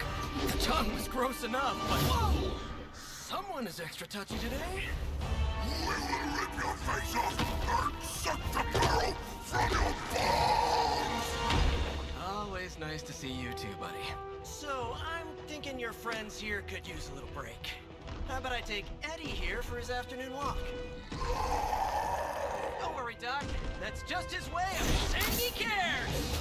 The tongue was gross enough, but whoa! Someone is extra touchy today. We will rip your face off and suck the marrow from your bones! Always nice to see you too, buddy. So, I'm thinking your friends here could use a little break. How about I take Eddie here for his afternoon walk? Don't worry, Doc. That's just his way of saying he cares!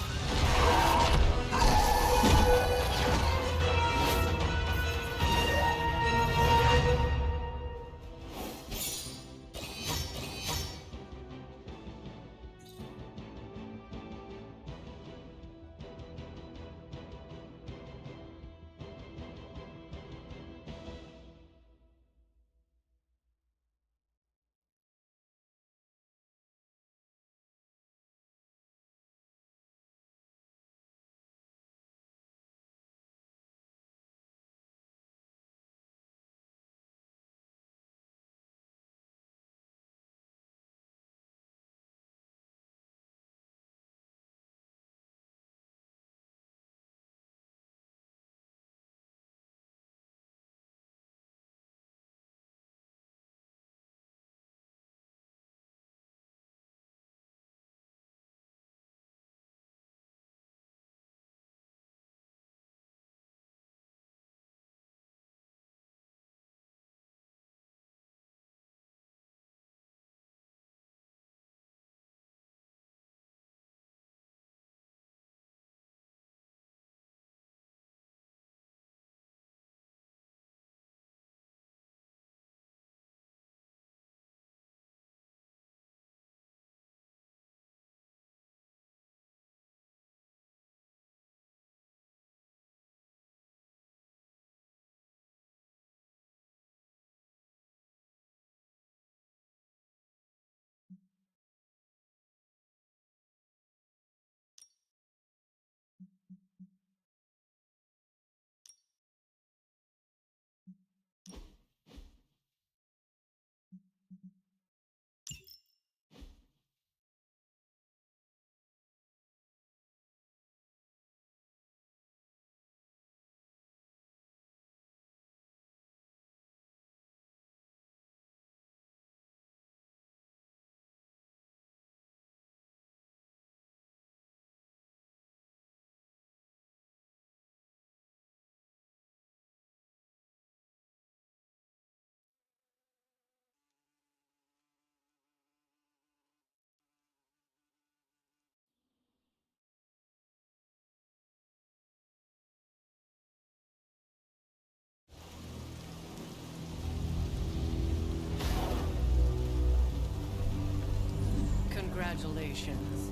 Congratulations.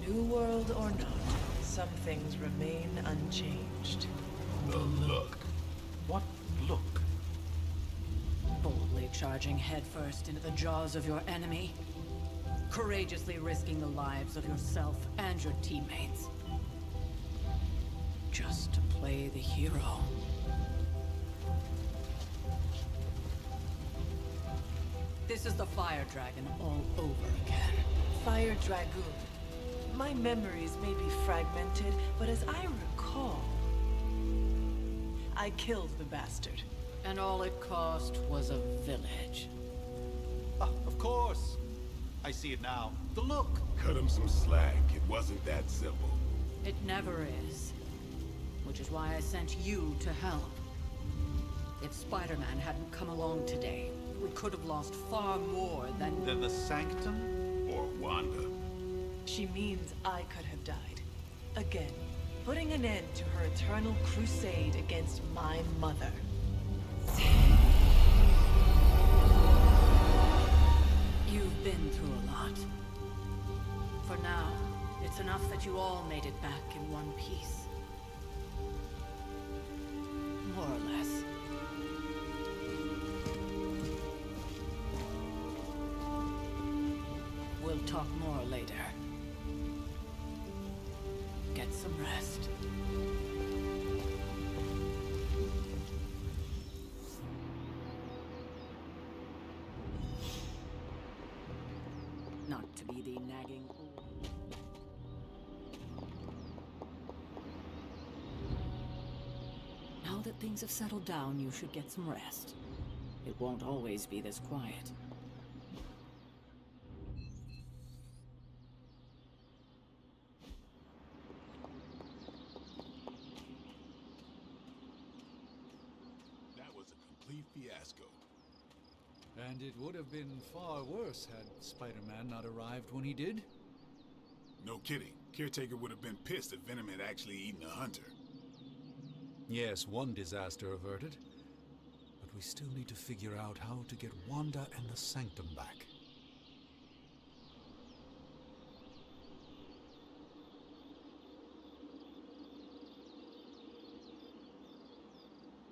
New world or not, some things remain unchanged. The look. What look? Boldly charging headfirst into the jaws of your enemy. Courageously risking the lives of yourself and your teammates. Just to play the hero. This is the Fire Dragon all over again. Fire Dragoon. My memories may be fragmented, but as I recall, I killed the bastard. And all it cost was a village. Ah, of course. I see it now. The look. Cut him some slack. It wasn't that simple. It never is. Which is why I sent you to help. If Spider-Man hadn't come along today, we could have lost far more than... Than the Sanctum? Or Wanda. She means I could have died. Again, putting an end to her eternal crusade against my mother. You've been through a lot. For now, it's enough that you all made it back in one piece. More or less. We'll talk more later. Get some rest. Not to be the nagging... Now that things have settled down, you should get some rest. It won't always be this quiet. That was a complete fiasco. And it would have been far worse had Spider-Man not arrived when he did. No kidding. Caretaker would have been pissed if Venom had actually eaten a hunter. Yes, one disaster averted. But we still need to figure out how to get Wanda and the Sanctum back.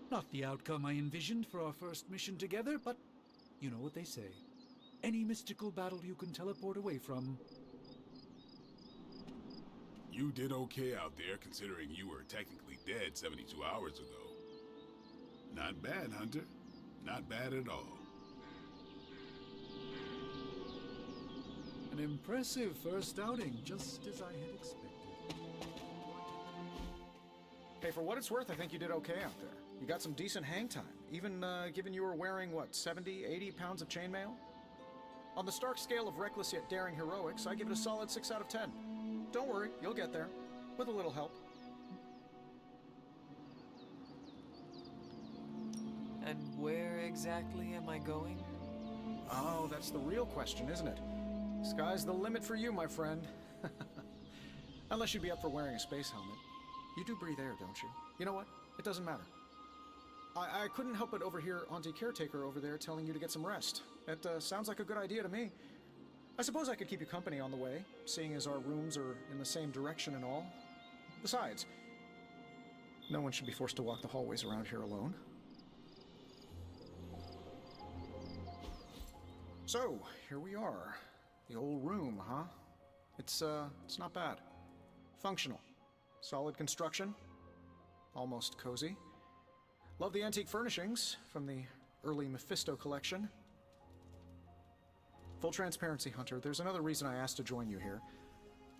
Not the outcome I envisioned for our first mission together, but you know what they say. Any mystical battle you can teleport away from. You did okay out there, considering you were technically dead 72 hours ago. Not bad, Hunter. Not bad at all. An impressive first outing, just as I had expected. Hey, for what it's worth, I think you did okay out there. You got some decent hang time, even given you were wearing, what, 70, 80 pounds of chainmail? On the Stark scale of reckless yet daring heroics, I give it a solid 6 out of 10. Don't worry, you'll get there, with a little help. And where exactly am I going? Oh, that's the real question, isn't it? Sky's the limit for you, my friend. Unless you'd be up for wearing a space helmet. You do breathe air, don't you? You know what? It doesn't matter. I couldn't help but overhear Auntie Caretaker over there telling you to get some rest. It sounds like a good idea to me. I suppose I could keep you company on the way, seeing as our rooms are in the same direction and all. Besides, no one should be forced to walk the hallways around here alone. So, here we are. The old room, huh? It's not bad. Functional. Solid construction. Almost cozy. Love the antique furnishings from the early Mephisto collection. Full transparency, Hunter, there's another reason I asked to join you here,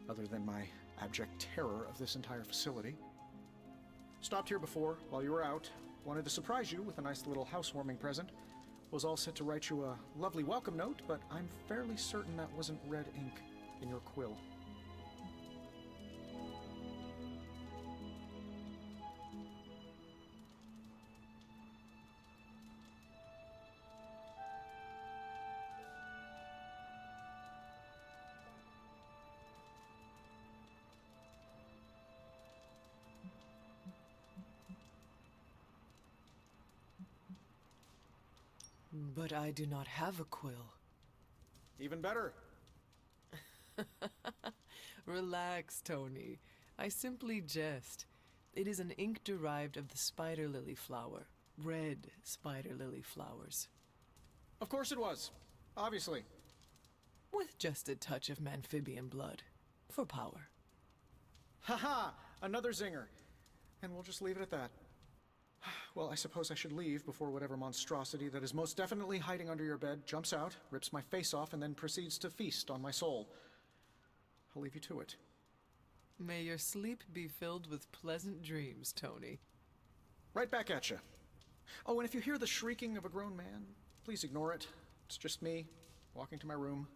other than my abject terror of this entire facility. Stopped here before, while you were out. Wanted to surprise you with a nice little housewarming present. Was all set to write you a lovely welcome note, but I'm fairly certain that wasn't red ink in your quill. But I do not have a quill. Even better. Relax, Tony. I simply jest. It is an ink derived of the spider lily flower. Red spider lily flowers. Of course it was. Obviously. With just a touch of amphibian blood. For power. Haha! Another zinger. And we'll just leave it at that. Well, I suppose I should leave before whatever monstrosity that is most definitely hiding under your bed jumps out, rips my face off, and then proceeds to feast on my soul. I'll leave you to it. May your sleep be filled with pleasant dreams, Tony. Right back at you. Oh, and if you hear the shrieking of a grown man, please ignore it. It's just me, walking to my room.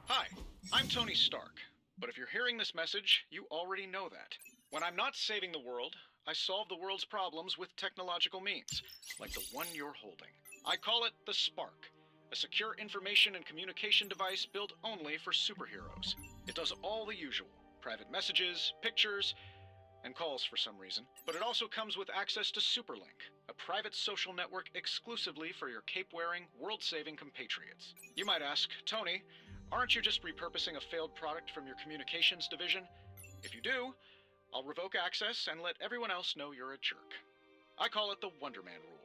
Hi, I'm Tony Stark, but if you're hearing this message, you already know that. When I'm not saving the world, I solve the world's problems with technological means, like the one you're holding. I call it the Spark, a secure information and communication device built only for superheroes. It does all the usual, private messages, pictures, and calls for some reason, but it also comes with access to Superlink, a private social network exclusively for your cape-wearing, world-saving compatriots. You might ask, Tony, aren't you just repurposing a failed product from your communications division? If you do, I'll revoke access and let everyone else know you're a jerk. I call it the Wonder Man rule.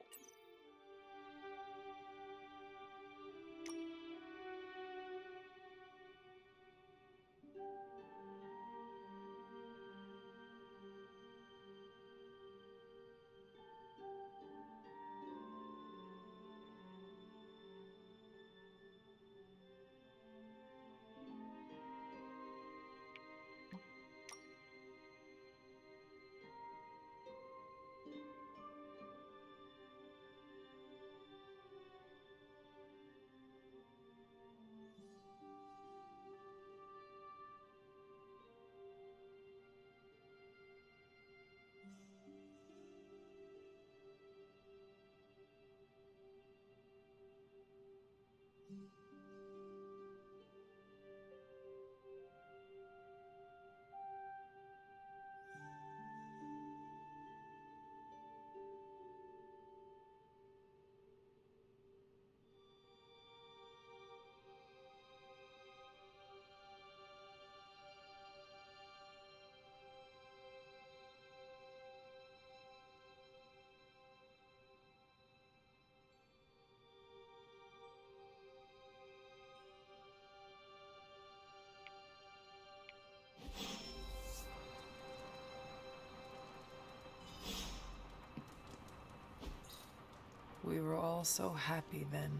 We were all so happy then.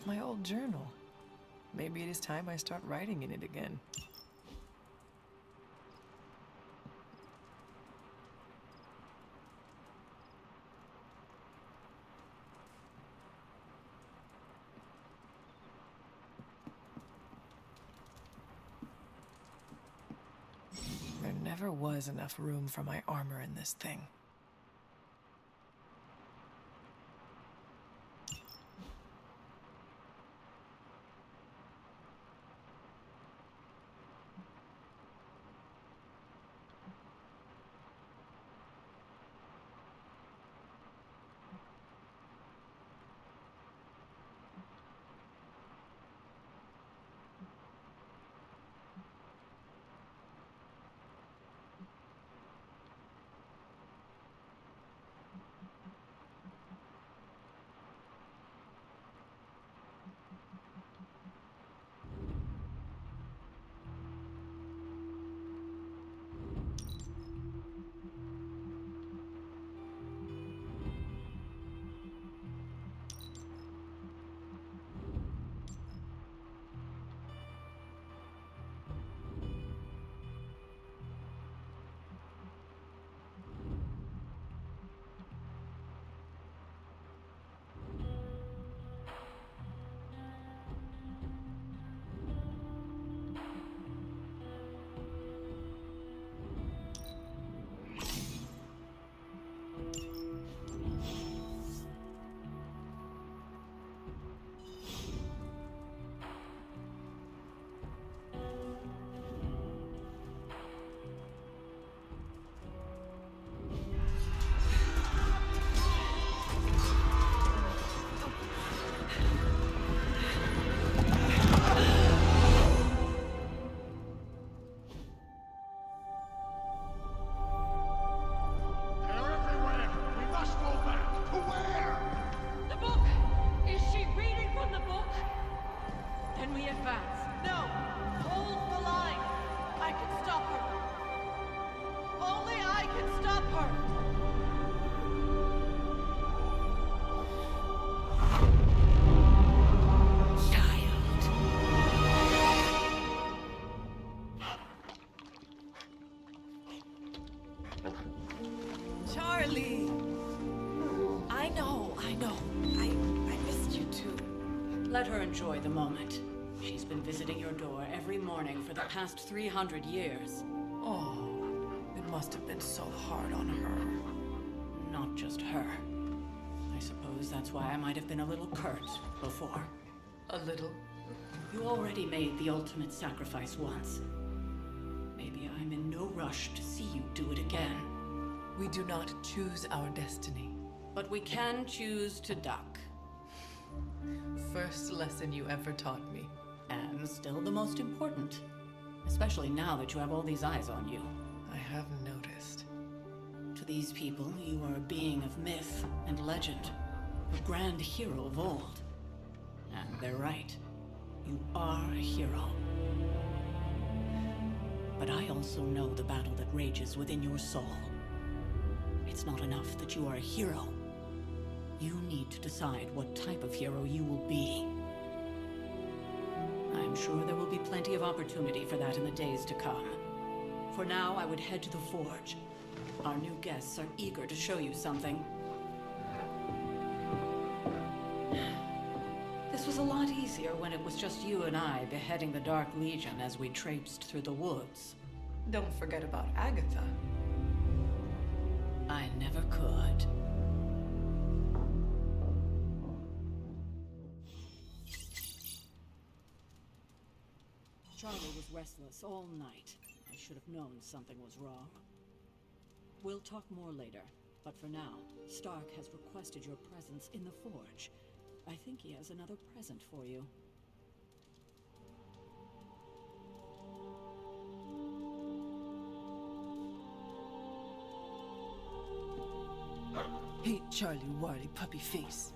My old journal. Maybe it is time I start writing in it again. There never was enough room for my armor in this thing. Charlie! I know. I missed you too. Let her enjoy the moment. She's been visiting your door every morning for the past 300 years. Oh, it must have been so hard on her. Not just her. I suppose that's why I might have been a little curt before. A little? You already made the ultimate sacrifice once. Maybe I'm in no rush to see you do it again. We do not choose our destiny. But we can choose to duck. First lesson you ever taught me. And still the most important. Especially now that you have all these eyes on you. I have noticed. To these people, you are a being of myth and legend. A grand hero of old. And they're right. You are a hero. But I also know the battle that rages within your soul. It's not enough that you are a hero. You need to decide what type of hero you will be. I'm sure there will be plenty of opportunity for that in the days to come. For now, I would head to the Forge. Our new guests are eager to show you something. This was a lot easier when it was just you and I beheading the Dark Legion as we traipsed through the woods. Don't forget about Agatha. I never could. Charlie was restless all night. I should have known something was wrong. We'll talk more later, but for now, Stark has requested your presence in the Forge. I think he has another present for you. Hey, Charlie Warly puppy face.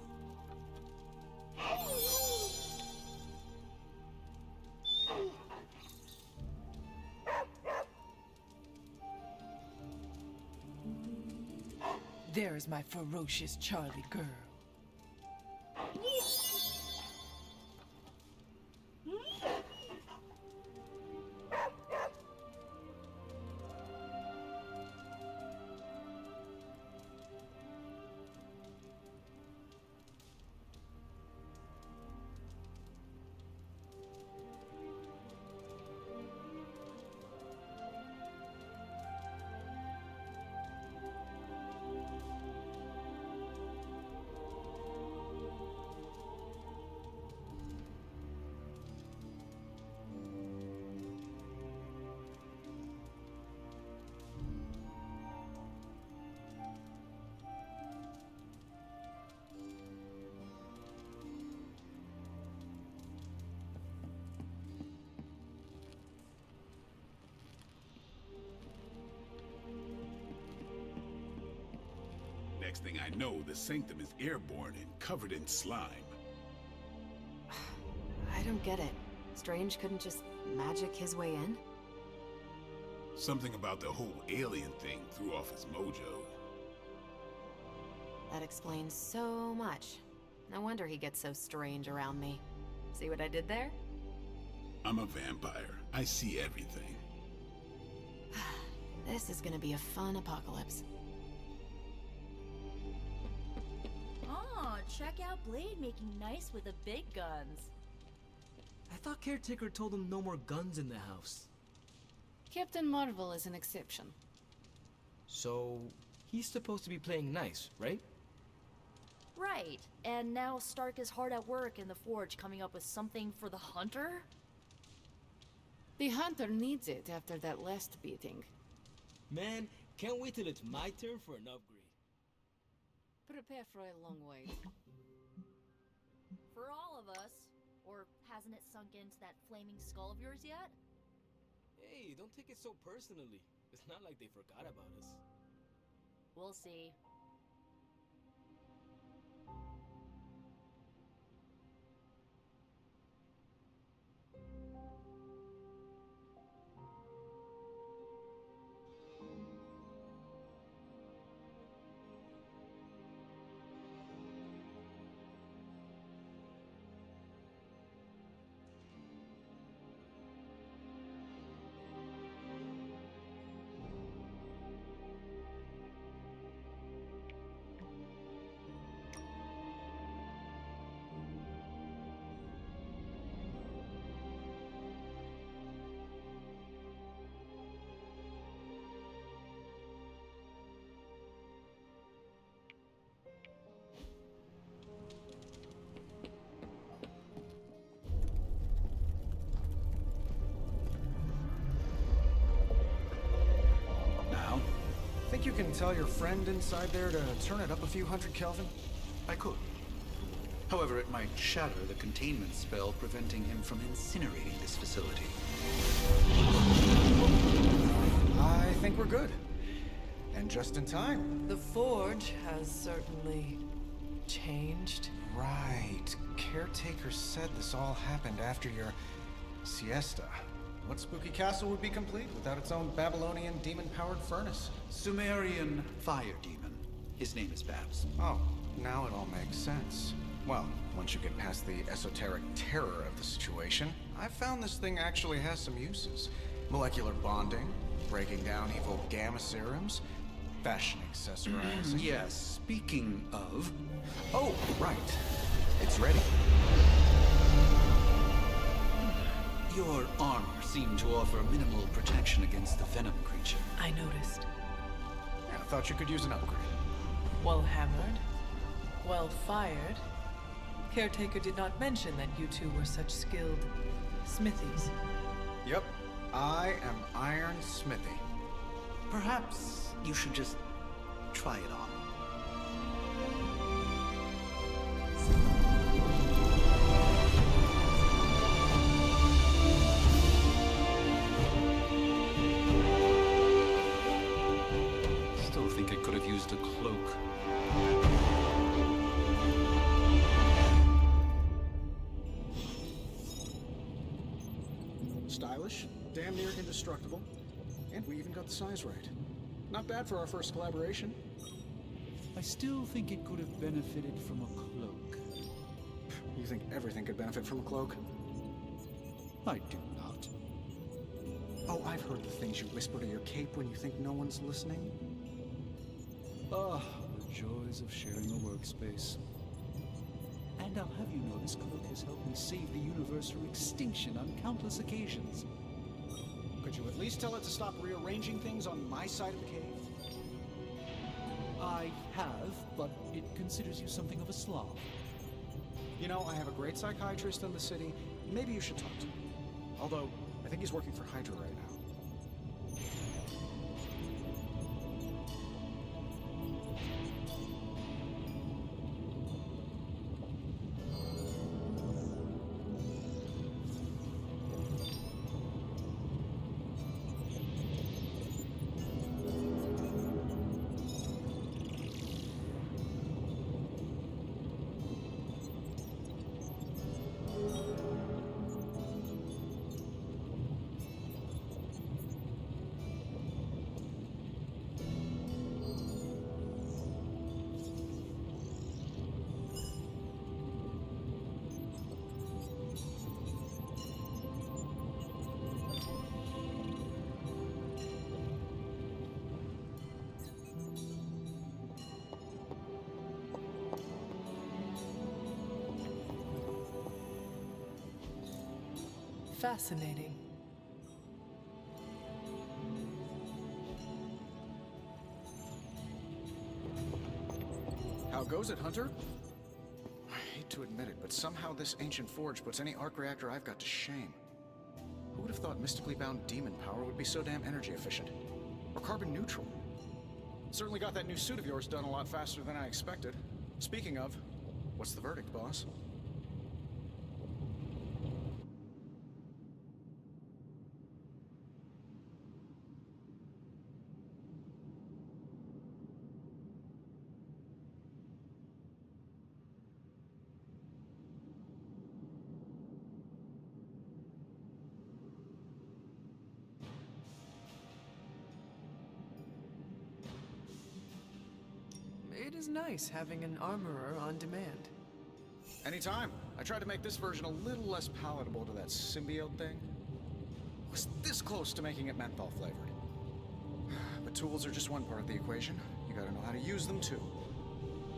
There is my ferocious Charlie girl. Next thing I know, the sanctum is airborne and covered in slime. I don't get it. Strange couldn't just magic his way in? Something about the whole alien thing threw off his mojo. That explains so much. No wonder he gets so strange around me. See what I did there? I'm a vampire. I see everything. This is gonna be a fun apocalypse. Oh, check out Blade making nice with the big guns. I thought Caretaker told him no more guns in the house. Captain Marvel is an exception. So, he's supposed to be playing nice, right? Right, and now Stark is hard at work in the Forge coming up with something for the Hunter? The Hunter needs it after that last beating. Man, can't wait till it's my turn for an upgrade. Prepare for a long wait. For all of us. Or hasn't it sunk into that flaming skull of yours yet? Hey, don't take it so personally. It's not like they forgot about us. We'll see. Think you can tell your friend inside there to turn it up a few hundred Kelvin? I could. However, it might shatter the containment spell preventing him from incinerating this facility. I think we're good. And just in time. The Forge has certainly changed. Right. Caretaker said this all happened after your siesta. What spooky castle would be complete without its own Babylonian demon-powered furnace? Sumerian fire demon. His name is Babs. Oh, now it all makes sense. Well, once you get past the esoteric terror of the situation, I've found this thing actually has some uses. Molecular bonding, breaking down evil gamma serums, fashion accessorizing. Yes, speaking of... Oh, right. It's ready. Your armor seemed to offer minimal protection against the venom creature. I noticed. Yeah, I thought you could use an upgrade. Well hammered, well fired. Caretaker did not mention that you two were such skilled smithies. Yep, I am Iron Smithy. Perhaps you should just try it on. Still think it could have used a cloak. Stylish, damn near indestructible, and we even got the size right. Not bad for our first collaboration. I still think it could have benefited from a cloak. You think everything could benefit from a cloak? I do not. Oh, I've heard the things you whisper to your cape when you think no one's listening. Ah, the joys of sharing a workspace. And I'll have you know this cloak has helped me save the universe from extinction on countless occasions. Could you at least tell it to stop rearranging things on my side of the cave? I have, but it considers you something of a slob. You know, I have a great psychiatrist in the city. Maybe you should talk to him. Although, I think he's working for Hydra right now. Fascinating. How goes it, Hunter? I hate to admit it, but somehow this ancient forge puts any arc reactor I've got to shame. Who would have thought mystically bound demon power would be so damn energy efficient? Or carbon neutral? Certainly got that new suit of yours done a lot faster than I expected. Speaking of, what's the verdict, boss? It is nice having an armorer on demand. Anytime. I tried to make this version a little less palatable to that symbiote thing. Was this close to making it menthol flavored. But tools are just one part of the equation. You gotta know how to use them too.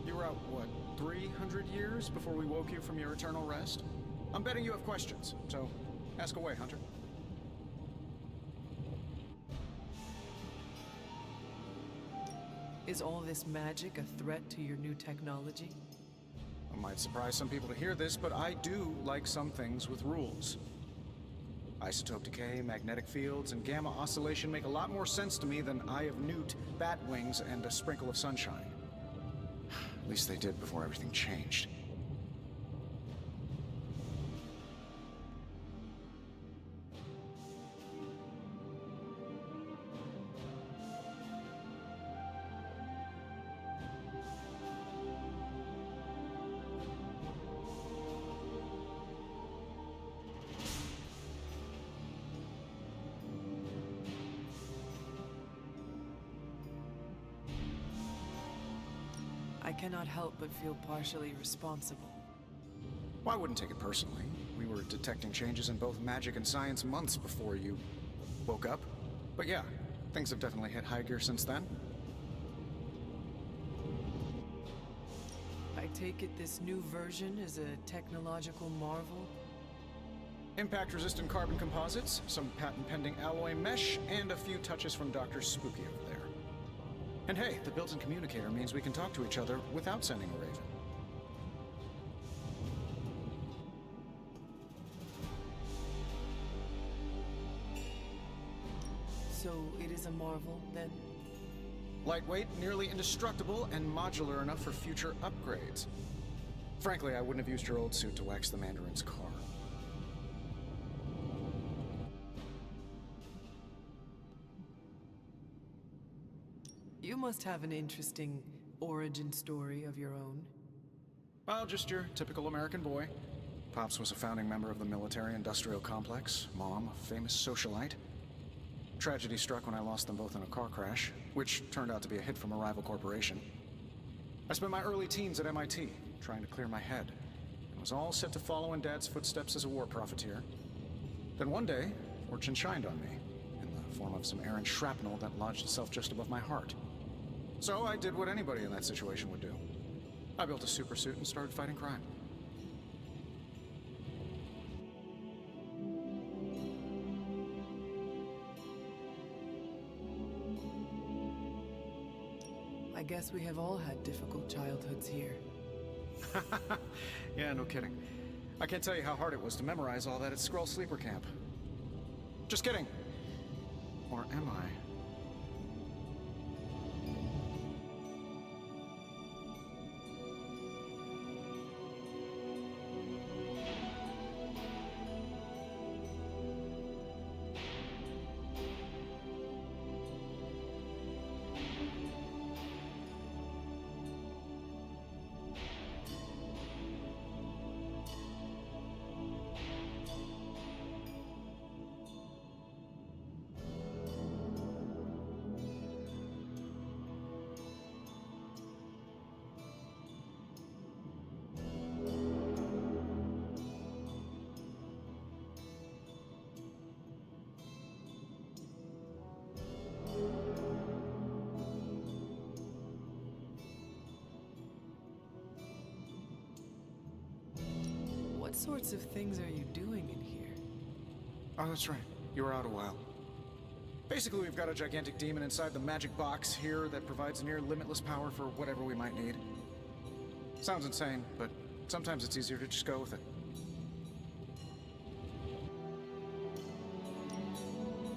You were out, what, 300 years before we woke you from your eternal rest? I'm betting you have questions, so ask away, Hunter. Is all this magic a threat to your new technology? It might surprise some people to hear this, but I do like some things with rules. Isotope decay, magnetic fields, and gamma oscillation make a lot more sense to me than Eye of Newt, bat wings, and a sprinkle of sunshine. At least they did before everything changed. I cannot help but feel partially responsible. Well, I wouldn't take it personally. We were detecting changes in both magic and science months before you woke up. But yeah, things have definitely hit high gear since then. I take it this new version is a technological marvel? Impact-resistant carbon composites, some patent-pending alloy mesh, and a few touches from Dr. Spooky over there. And hey, the built-in communicator means we can talk to each other without sending a raven. So it is a marvel, then? Lightweight, nearly indestructible, and modular enough for future upgrades. Frankly, I wouldn't have used your old suit to wax the Mandarin's car. You must have an interesting origin story of your own. Well, just your typical American boy. Pops was a founding member of the military-industrial complex. Mom, a famous socialite. Tragedy struck when I lost them both in a car crash, which turned out to be a hit from a rival corporation. I spent my early teens at MIT, trying to clear my head, and was all set to follow in Dad's footsteps as a war profiteer. Then one day, fortune shined on me, in the form of some errant shrapnel that lodged itself just above my heart. So I did what anybody in that situation would do. I built a supersuit and started fighting crime. I guess we have all had difficult childhoods here. Yeah, no kidding. I can't tell you how hard it was to memorize all that at Skrull Sleeper Camp. Just kidding. Or am I? What sorts of things are you doing in here? Oh, that's right. You were out a while. Basically, we've got a gigantic demon inside the magic box here that provides near limitless power for whatever we might need. Sounds insane, but sometimes it's easier to just go with it.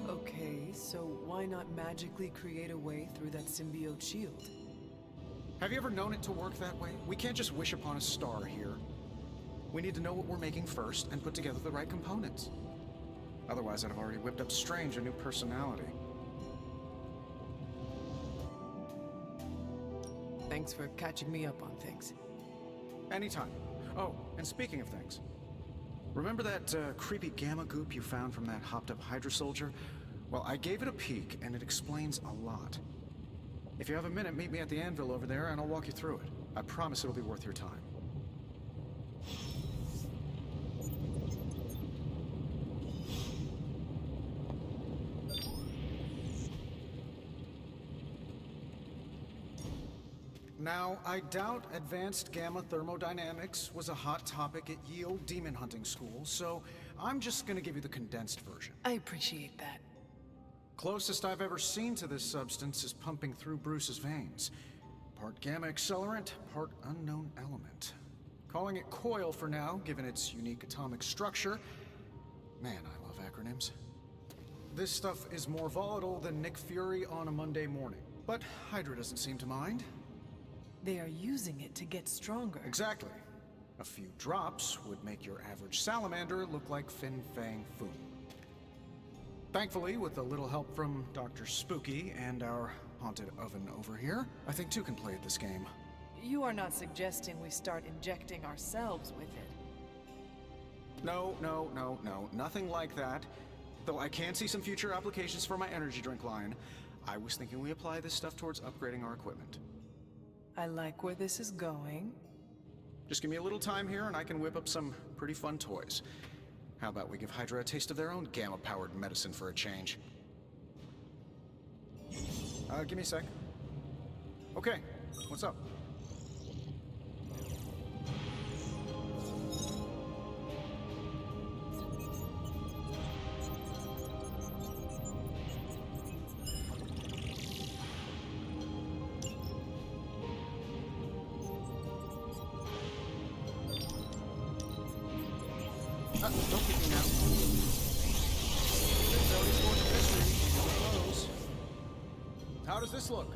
Okay, so why not magically create a way through that symbiote shield? Have you ever known it to work that way? We can't just wish upon a star here. We need to know what we're making first and put together the right components. Otherwise, I'd have already whipped up Strange a new personality. Thanks for catching me up on things. Anytime. Oh, and speaking of things, remember that creepy gamma goop you found from that hopped-up Hydra soldier? Well, I gave it a peek, and it explains a lot. If you have a minute, meet me at the anvil over there, and I'll walk you through it. I promise it'll be worth your time. Now, I doubt advanced gamma thermodynamics was a hot topic at Yield Demon Hunting School, so I'm just gonna give you the condensed version. I appreciate that. Closest I've ever seen to this substance is pumping through Bruce's veins. Part gamma accelerant, part unknown element. Calling it coil for now, given its unique atomic structure. Man, I love acronyms. This stuff is more volatile than Nick Fury on a Monday morning. But Hydra doesn't seem to mind. They are using it to get stronger. Exactly. A few drops would make your average salamander look like Fin Fang Foom. Thankfully, with a little help from Dr. Spooky and our haunted oven over here, I think two can play at this game. You are not suggesting we start injecting ourselves with it. No, nothing like that. Though I can see some future applications for my energy drink line. I was thinking we apply this stuff towards upgrading our equipment. I like where this is going. Just give me a little time here and I can whip up some pretty fun toys. How about we give Hydra a taste of their own gamma-powered medicine for a change? Give me a sec. Okay, what's up? Don't kick me now. It's already scored a victory. Close. How does this look?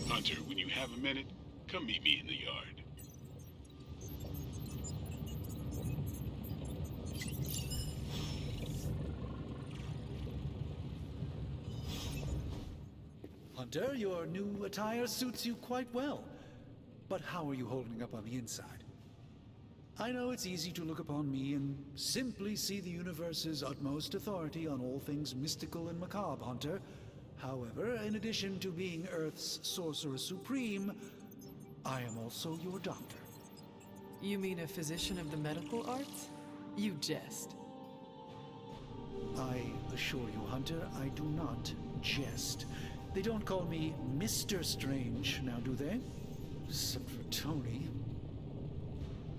Hunter, when you have a minute, come meet me in the yard. Hunter, your new attire suits you quite well. But how are you holding up on the inside? I know it's easy to look upon me and simply see the universe's utmost authority on all things mystical and macabre, Hunter. However, in addition to being Earth's Sorcerer Supreme, I am also your doctor. You mean a physician of the medical arts? You jest. I assure you, Hunter, I do not jest. They don't call me Mr. Strange, now do they? Except for Tony.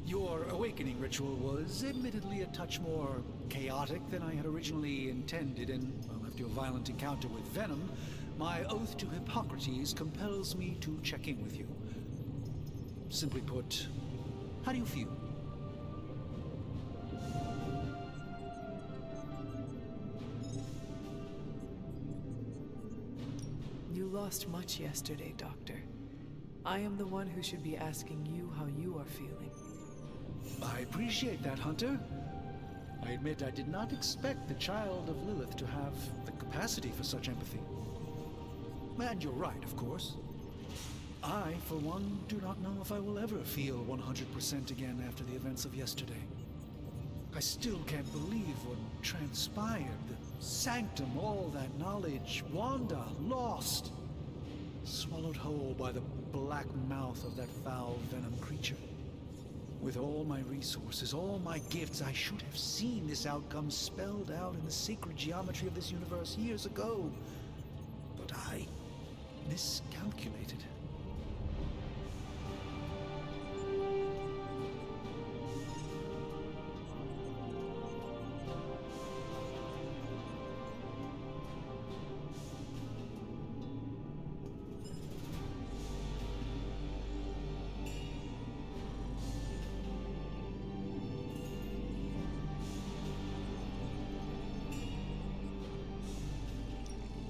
Your awakening ritual was admittedly a touch more chaotic than I had originally intended, and well, after your violent encounter with Venom, my oath to Hippocrates compels me to check in with you. Simply put, how do you feel? You lost much yesterday, Doctor. I am the one who should be asking you how you are feeling. I appreciate that, Hunter. I admit I did not expect the child of Lilith to have the capacity for such empathy. And you're right, of course. I, for one, do not know if I will ever feel 100% again after the events of yesterday. I still can't believe what transpired. The sanctum, all that knowledge, Wanda, lost. Swallowed whole by the black mouth of that foul Venom creature. With all my resources, all my gifts, I should have seen this outcome spelled out in the sacred geometry of this universe years ago. But I miscalculated.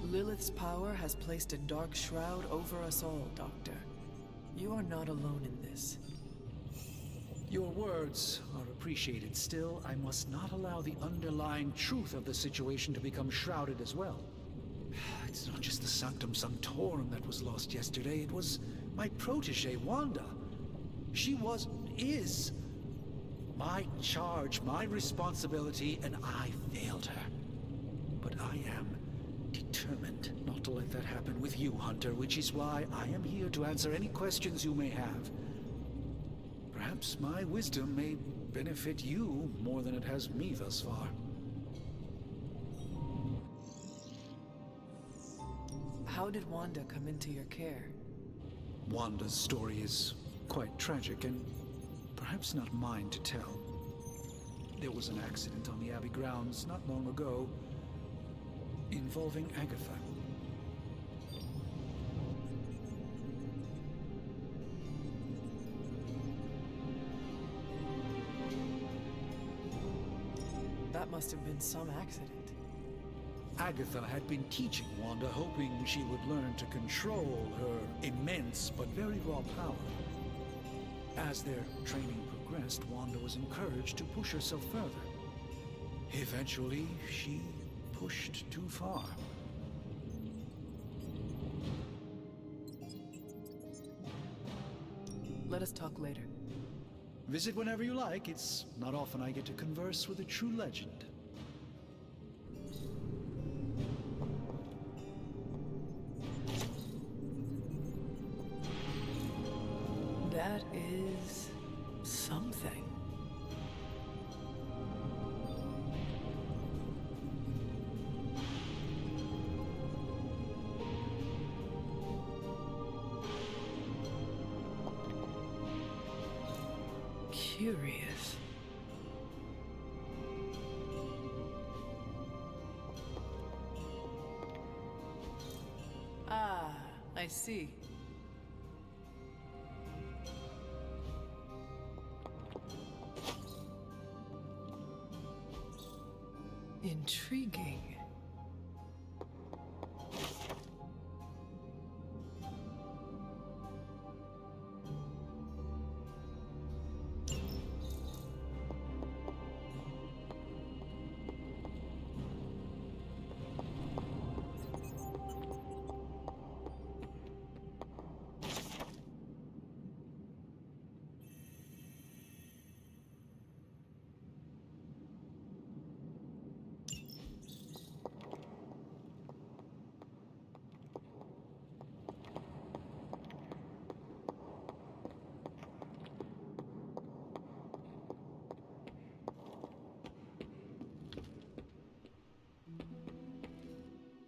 Lilith's power has placed a dark shroud over us all, Doctor. You are not alone in this. Your words are appreciated. Still, I must not allow the underlying truth of the situation to become shrouded as well. It's not just the Sanctum Sanctorum that was lost yesterday. It was my protege, Wanda. She is my charge, my responsibility, and I failed her. But I am determined determined not to let that happen with you, Hunter, which is why I am here to answer any questions you may have. Perhaps my wisdom may benefit you more than it has me thus far. How did Wanda come into your care? Wanda's story is quite tragic and perhaps not mine to tell. There was an accident on the Abbey grounds not long ago involving Agatha. That must have been some accident. Agatha had been teaching Wanda, hoping she would learn to control her immense but very raw power. As their training progressed, Wanda was encouraged to push herself further. Eventually, she pushed too far. Let us talk later. Visit whenever you like. It's not often I get to converse with a true legend. That is something. Curious. Ah, I see. Intriguing.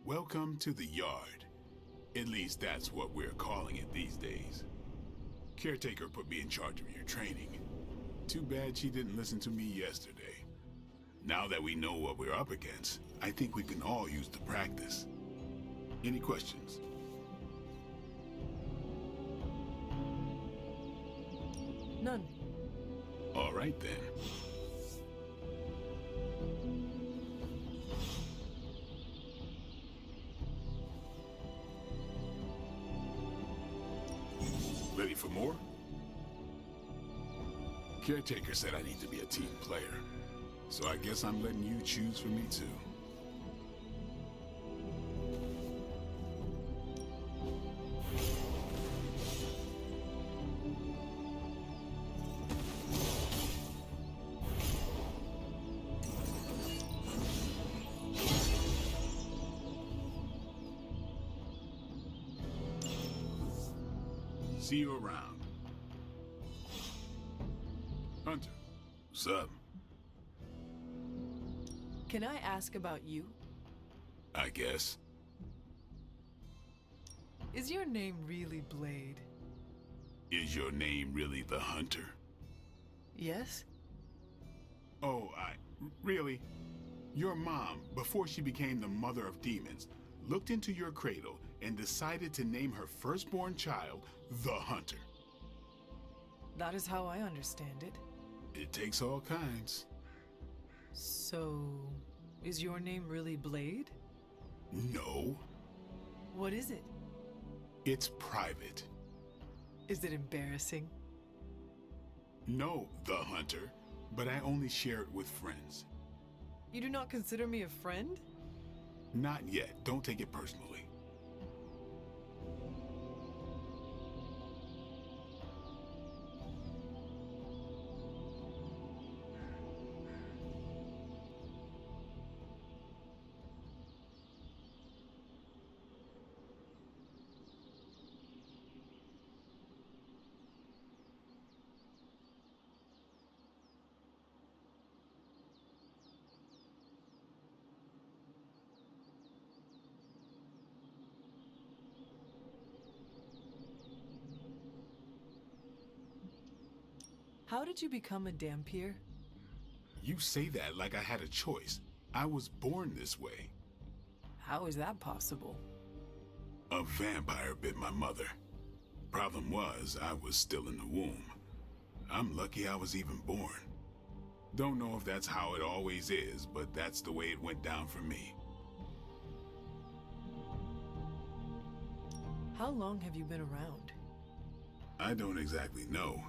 Welcome to the yard. At least that's what we're calling it these days. Caretaker put me in charge of your training. Too bad she didn't listen to me yesterday. Now that we know what we're up against, I think we can all use the practice. Any questions? None. All right then. Ready for more? Caretaker said I need to be a team player, so I guess I'm letting you choose for me too. See you around. Hunter, what's up? Can I ask about you? I guess. Is your name really Blade? Is your name really the Hunter? Yes? Oh, really? Your mom, before she became the mother of demons, looked into your cradle and decided to name her firstborn child the Hunter. That is how I understand it. It takes all kinds. So, is your name really Blade? No. What is it? It's private. Is it embarrassing? No, the Hunter, but I only share it with friends. You do not consider me a friend? Not yet. Don't take it personally. How did you become a Dampier? You say that like I had a choice. I was born this way. How is that possible? A vampire bit my mother. Problem was, I was still in the womb. I'm lucky I was even born. Don't know if that's how it always is, but that's the way it went down for me. How long have you been around? I don't exactly know.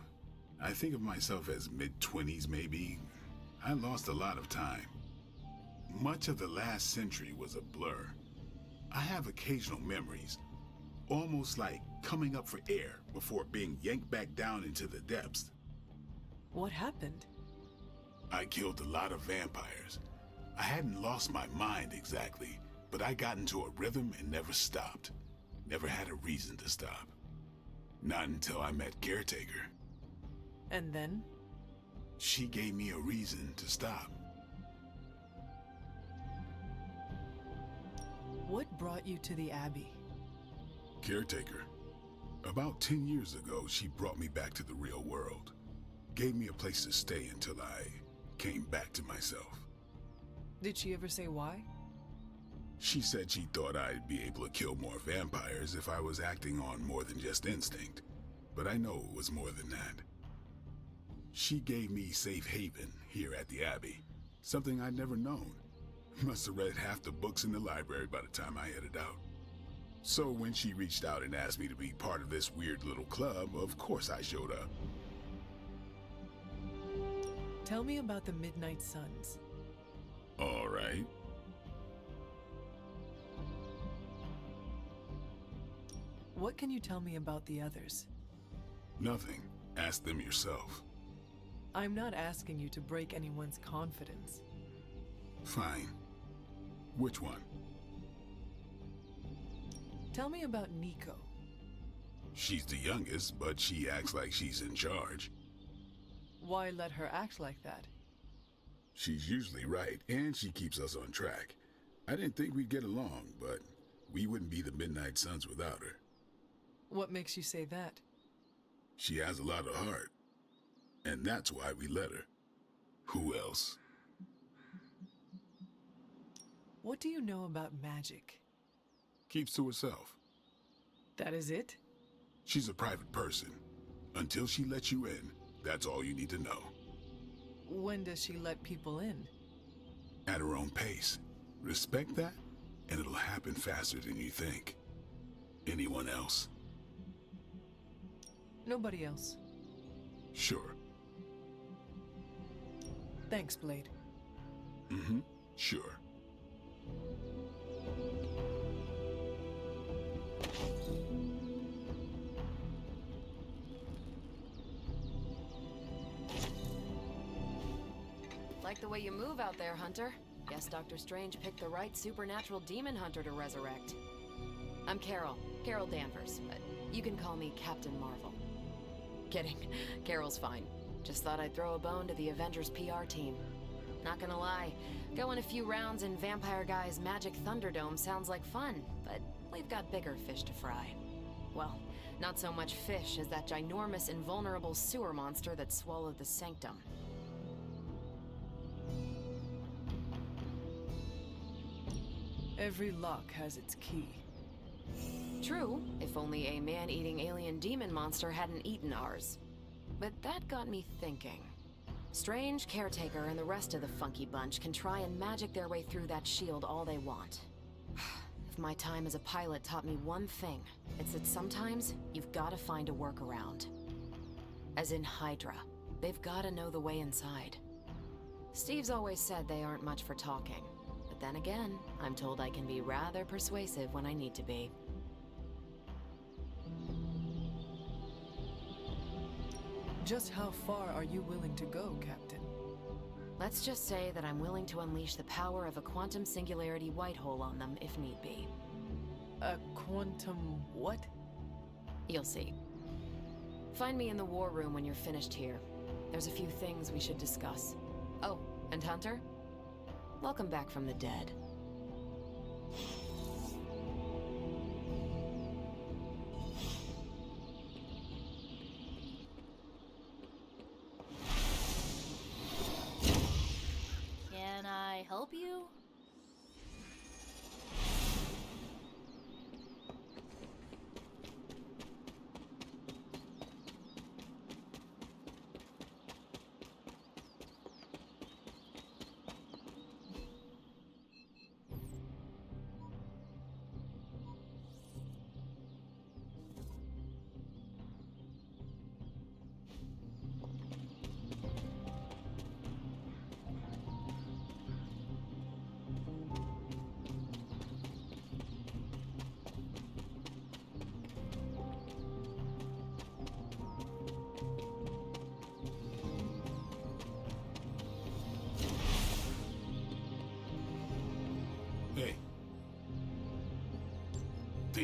I think of myself as mid-20s maybe. I lost a lot of time. Much of the last century was a blur. I have occasional memories, almost like coming up for air before being yanked back down into the depths. What happened? I killed a lot of vampires. I hadn't lost my mind exactly, but I got into a rhythm and never stopped. Never had a reason to stop. Not until I met Caretaker. And then? She gave me a reason to stop. What brought you to the Abbey? Caretaker. About 10 years ago, she brought me back to the real world. Gave me a place to stay until I came back to myself. Did she ever say why? She said she thought I'd be able to kill more vampires if I was acting on more than just instinct. But I know it was more than that. She gave me safe haven here at the Abbey. Something I'd never known. Must have read half the books in the library by the time I headed out. So when she reached out and asked me to be part of this weird little club, of course I showed up. Tell me about the Midnight Suns. All right. What can you tell me about the others? Nothing. Ask them yourself. I'm not asking you to break anyone's confidence. Fine. Which one? Tell me about Nico. She's the youngest, but she acts like she's in charge. Why let her act like that? She's usually right, and she keeps us on track. I didn't think we'd get along, but we wouldn't be the Midnight Suns without her. What makes you say that? She has a lot of heart, and that's why we let her. Who else? What do you know about magic? Keeps to herself. That is it? She's a private person. Until she lets you in, that's all you need to know. When does she let people in? At her own pace. Respect that, and it'll happen faster than you think. Anyone else? Nobody else. Sure. Thanks, Blade. Mm-hmm. Sure. Like the way you move out there, Hunter. Guess Dr. Strange picked the right supernatural demon hunter to resurrect. I'm Carol Danvers. You can call me Captain Marvel. Kidding. Carol's fine. Just thought I'd throw a bone to the Avengers PR team. Not gonna lie, going a few rounds in Vampire Guy's Magic Thunderdome sounds like fun, but we've got bigger fish to fry. Well, not so much fish as that ginormous invulnerable sewer monster that swallowed the Sanctum. Every lock has its key. True, if only a man-eating alien demon monster hadn't eaten ours. But that got me thinking. Strange, Caretaker, and the rest of the funky bunch can try and magic their way through that shield all they want. If my time as a pilot taught me one thing, it's that sometimes you've gotta find a workaround. As in Hydra, they've gotta know the way inside. Steve's always said they aren't much for talking. But then again, I'm told I can be rather persuasive when I need to be. Just how far are you willing to go, Captain? Let's just say that I'm willing to unleash the power of a quantum singularity white hole on them if need be. A quantum what? You'll see. Find me in the war room when you're finished here. There's a few things we should discuss. Oh, and Hunter? Welcome back from the dead.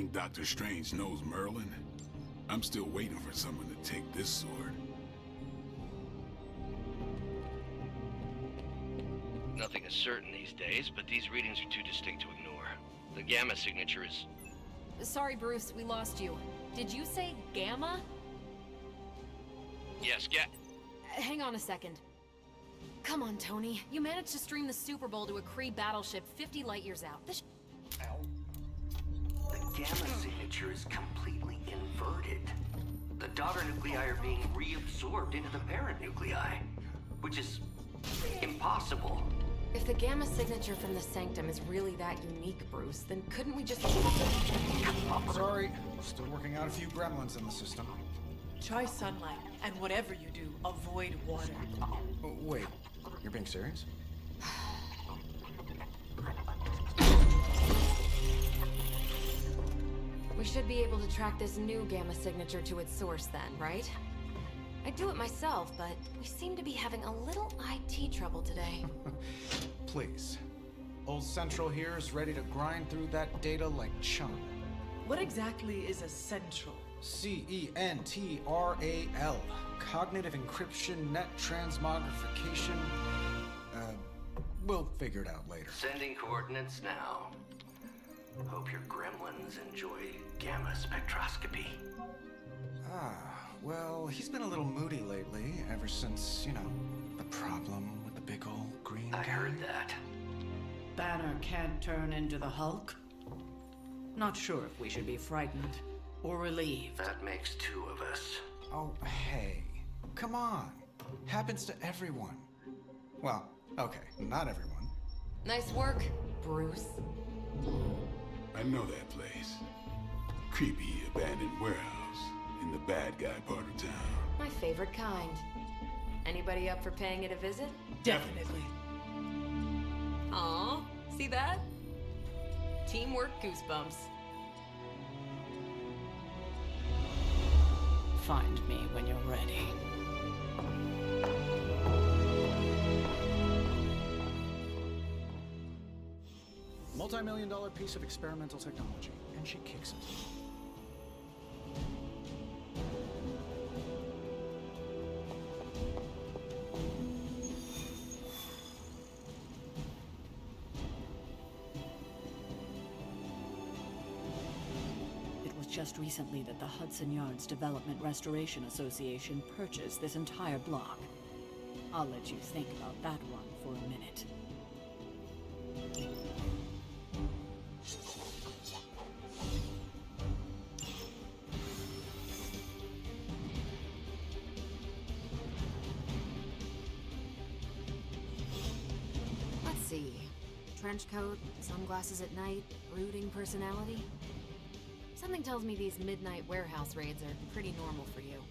think Dr. Strange knows Merlin? I'm still waiting for someone to take this sword. Nothing is certain these days, but these readings are too distinct to ignore. The gamma signature is... Sorry, Bruce, we lost you. Did you say Gamma? Yes, Hang on a second. Come on, Tony. You managed to stream the Super Bowl to a Kree battleship 50 light years out. This The gamma signature is completely inverted. The daughter nuclei are being reabsorbed into the parent nuclei, which is impossible. If the gamma signature from the Sanctum is really that unique, Bruce, then couldn't we just... Sorry, still working out a few gremlins in the system. Try sunlight, and whatever you do, avoid water. Oh, wait, you're being serious? We should be able to track this new gamma signature to its source then, right? I'd do it myself, but we seem to be having a little IT trouble today. Please. Old Central here is ready to grind through that data like chum. What exactly is a central? CENTRAL. Cognitive encryption, net transmogrification. We'll figure it out later. Sending coordinates now. Hope your gremlins enjoy gamma spectroscopy. Well, he's been a little moody lately, ever since, you know, the problem with the big old green guy. I heard that. Banner can't turn into the Hulk? Not sure if we should be frightened or relieved. That makes two of us. Oh, hey. Come on. Happens to everyone. Well, okay, not everyone. Nice work, Bruce. I know that place. Creepy abandoned warehouse in the bad guy part of town. My favorite kind. Anybody up for paying it a visit? Definitely. Aw, see that? Teamwork goosebumps. Find me when you're ready. Multi-million-dollar piece of experimental technology, and she kicks it. It was just recently that the Hudson Yards Development Restoration Association purchased this entire block. I'll let you think about that one for a minute. Let's see. Trench coat, sunglasses at night, brooding personality. Something tells me these midnight warehouse raids are pretty normal for you.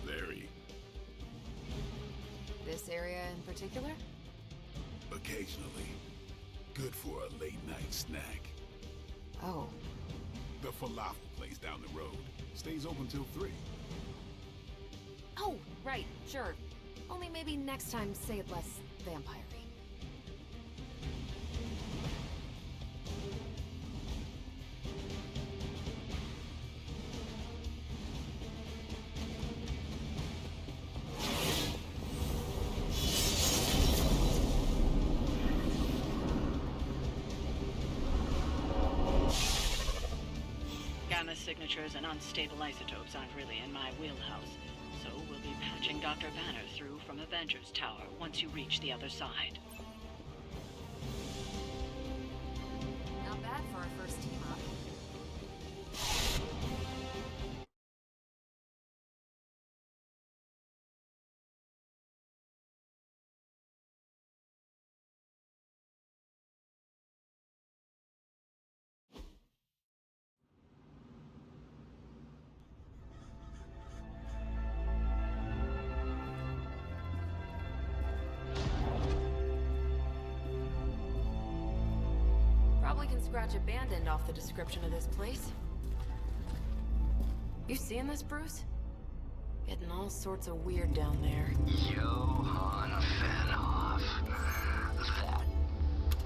Very. This area in particular? Occasionally. Good for a late night snack. Oh. The falafel place down the road stays open till 3. Oh, right, sure. Only maybe next time say it less vampire-y. Gamma signatures and unstable isotopes aren't really in my wheelhouse, so we'll be patching Dr. Banner through from Avengers Tower once you reach the other side. Not bad for our first team up. Probably can scratch abandoned off the description of this place. You seeing this, Bruce? Getting all sorts of weird down there. Johann Fenhoff. That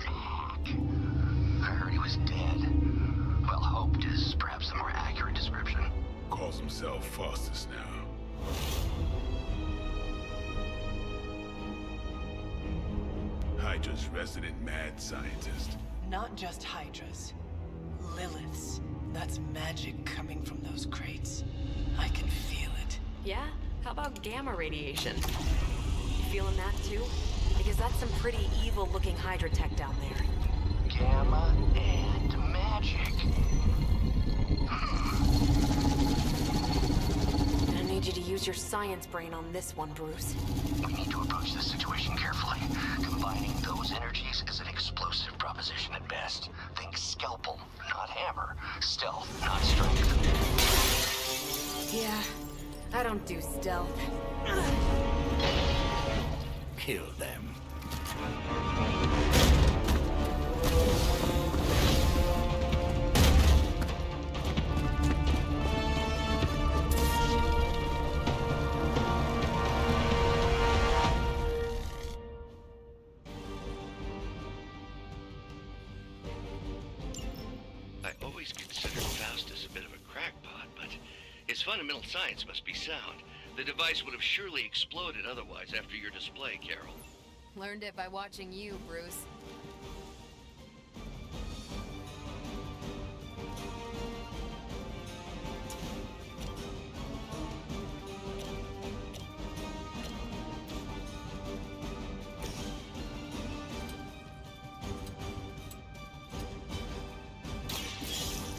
hack. I heard he was dead. Well, Faustus now. Hydra's resident mad scientist. Not just Hydra's. Lilith's. That's magic coming from those crates. I can feel it. Yeah? How about gamma radiation? You feeling that too? Because that's some pretty evil-looking Hydra tech down there. Gamma and magic. I need you to use your science brain on this one, Bruce. We need to approach this situation carefully. Combining those energies is an explosive proposition at best. Think scalpel, not hammer. Stealth, not strength. Yeah, I don't do stealth. Kill them. I always considered Faustus a bit of a crackpot, but his fundamental science must be sound. The device would have surely exploded otherwise after your display, Carol. Learned it by watching you, Bruce.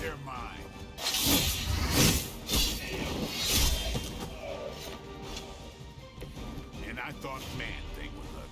They're mine. And I thought Man-Thing was ugly.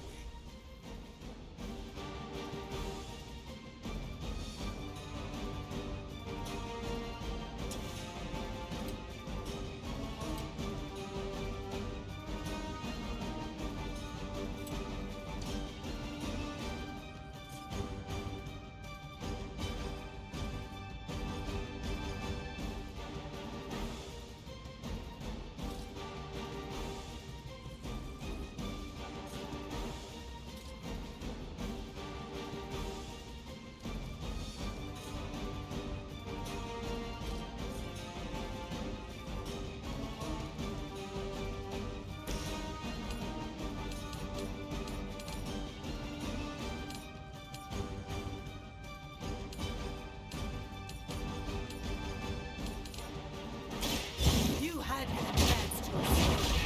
You had your chance to escape.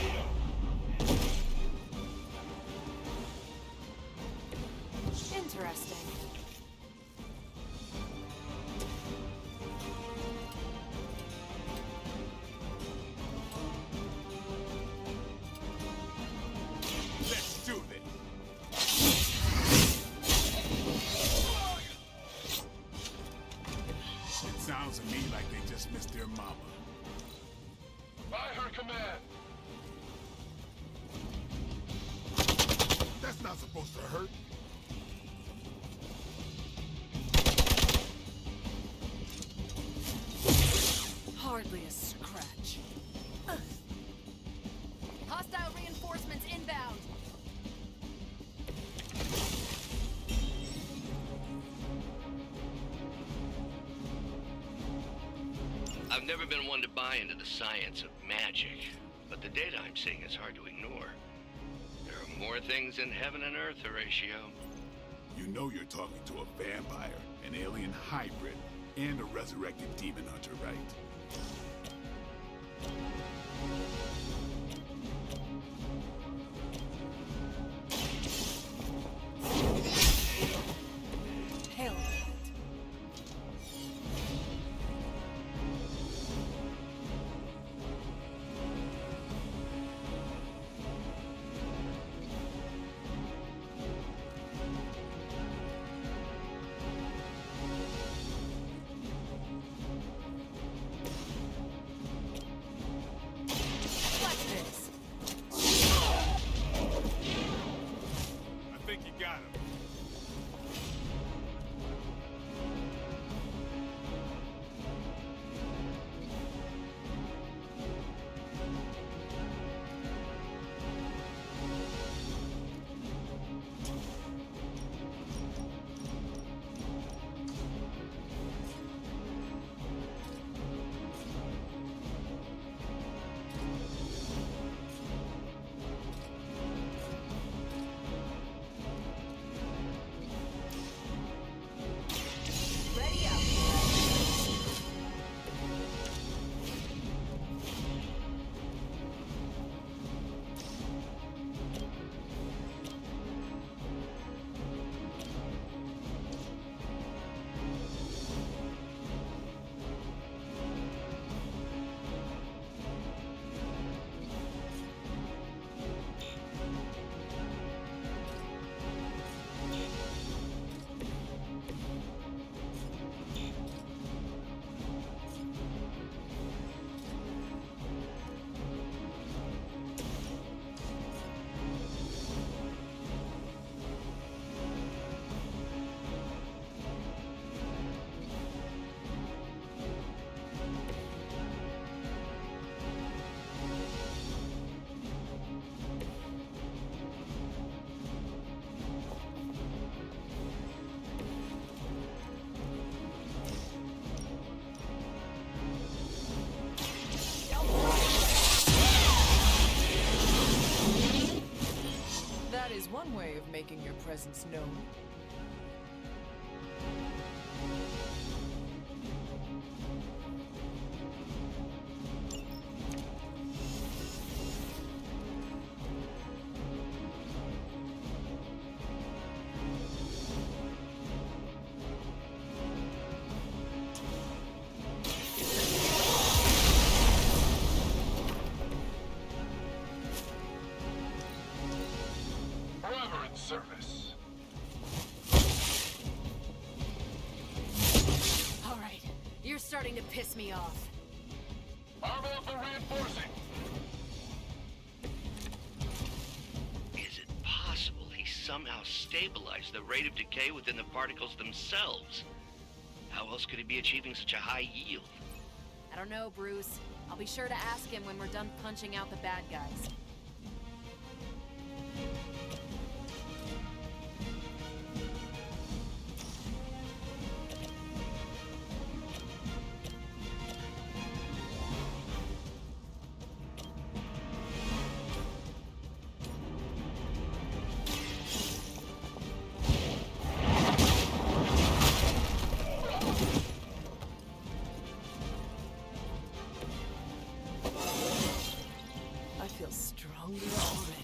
Interesting. Let's do this. It sounds to me like they just missed their mama. By her command. That's not supposed to hurt. Hardly a scratch. Hostile reinforcements inbound. I've never been one to buy into the science of magic, but the data I'm seeing is hard to ignore. There are more things in heaven and earth, Horatio. You know you're talking to a vampire, an alien hybrid, and a resurrected demon hunter, right? Hell. is one way of making your presence known. Service. All right, you're starting to piss me off. Armor up and reinforcing. Is it possible he somehow stabilized the rate of decay within the particles themselves? How else could he be achieving such a high yield? I don't know, Bruce. I'll be sure to ask him when we're done punching out the bad guys. I feel stronger already.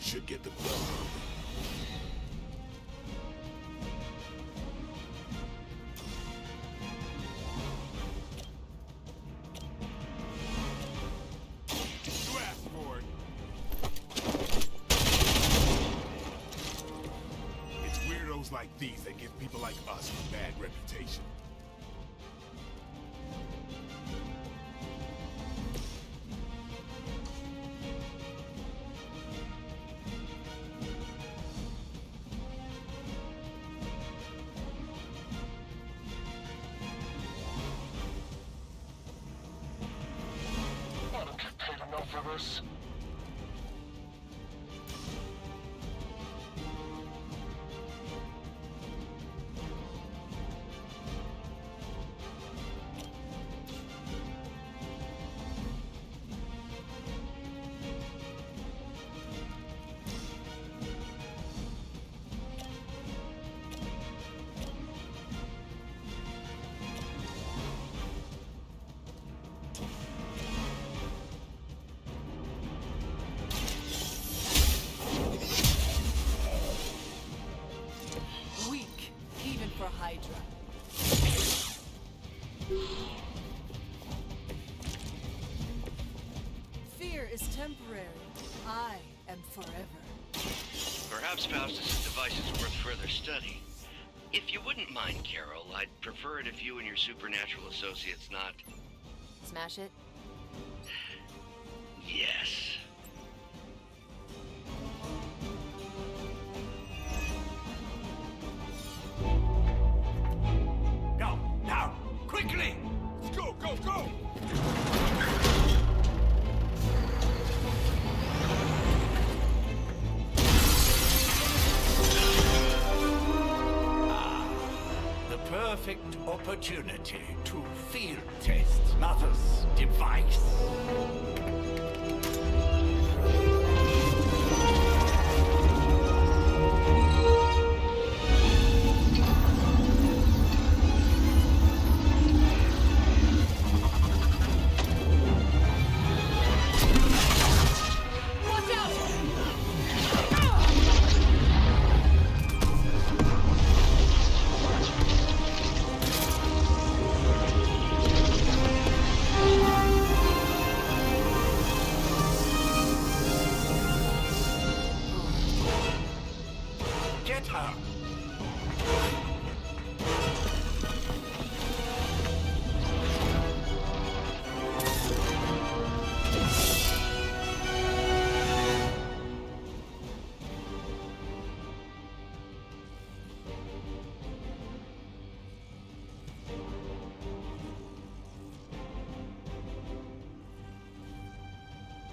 Should get the blood moving. You asked for it. It's weirdos like these that give people like us a bad reputation. I don't get paid enough for this. Weak, even for Hydra. Fear is temporary. I am forever. Perhaps Faustus' device is worth further study. If you wouldn't mind, Carol, I'd prefer it if you and your supernatural associates not... Smash it? Yes. Go, now, quickly! Let's go, go, go! The perfect opportunity to field test Mother's device. What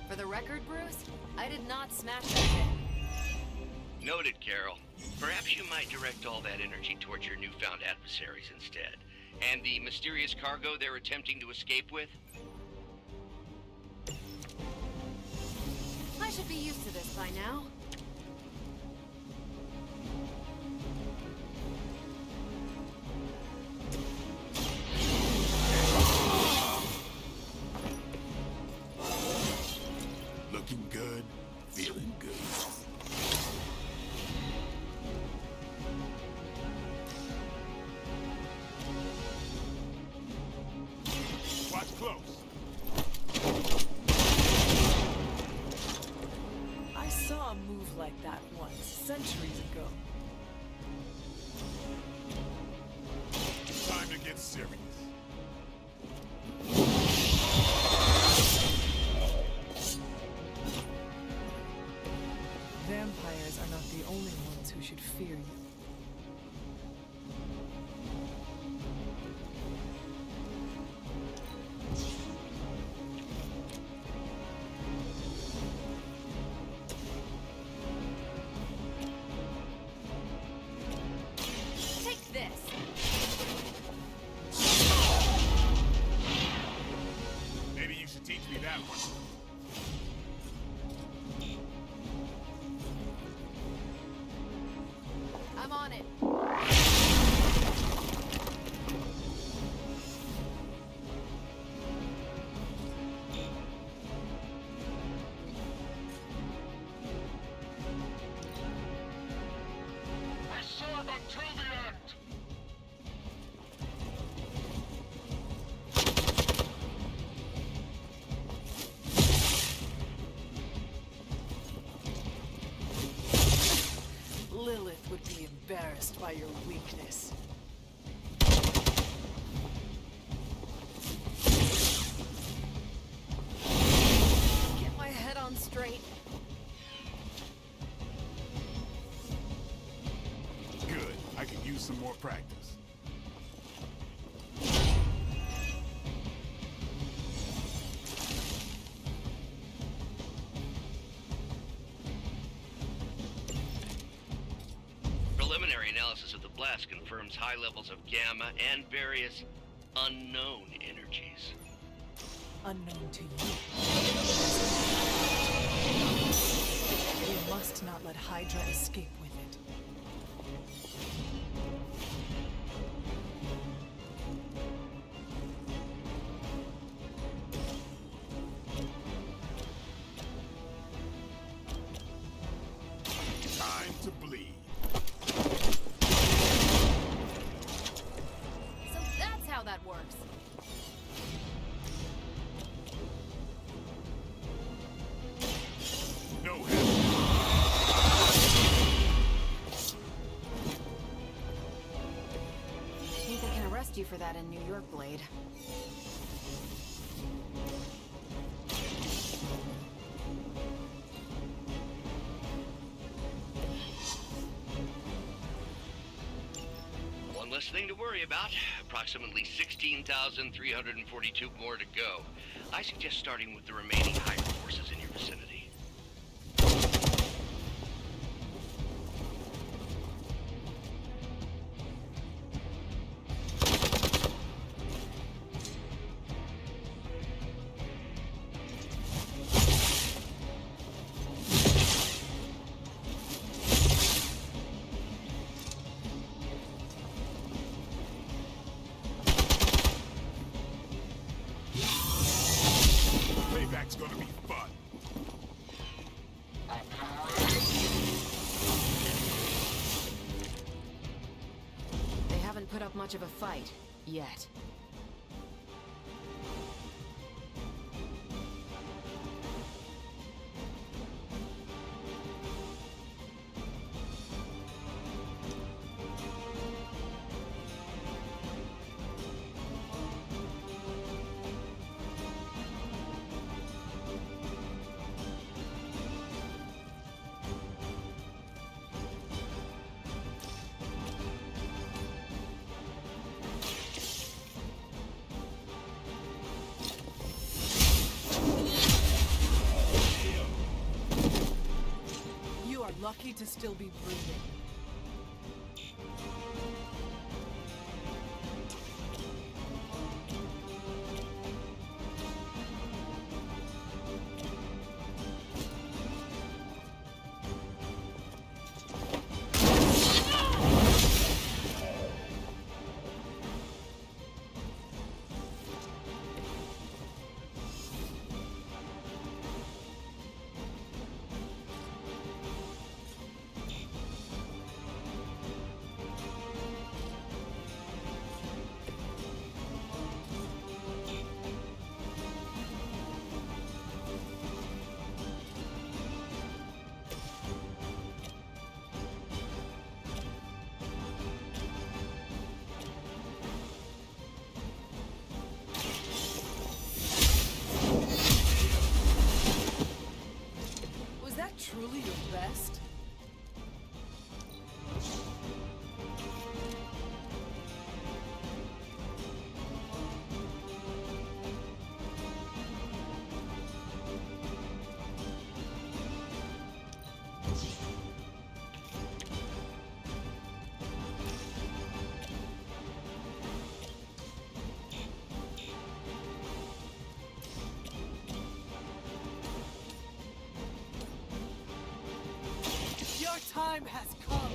For the record, Bruce, I did not smash that thing. Noted, Carol. Perhaps you might direct all that energy towards your newfound adversaries instead. And the mysterious cargo they're attempting to escape with? I should be used to this by now. Looking good, feeling good. Watch close. I saw a move like that once, centuries ago. Time to get serious. Vampires are not the only ones who should fear you. Take this! Maybe you should teach me that one. I'm on it. I saw them to the end. Lilith would be embarrassed by your weakness. Get my head on straight. Good. I could use some more practice. Preliminary analysis of the blast confirms high levels of gamma and various unknown energies. Unknown to you. We must not let Hydra escape with it. Time to bleed. So that's how that works. No help. Think they can arrest you for that in New York, Blade. One less thing to worry about. Approximately 16,342 more to go. I suggest starting with the remaining Hydra forces in your vicinity. Payback's gonna be fun. They haven't put up much of a fight, yet. lucky to still be breathing. Truly your best? Your time has come.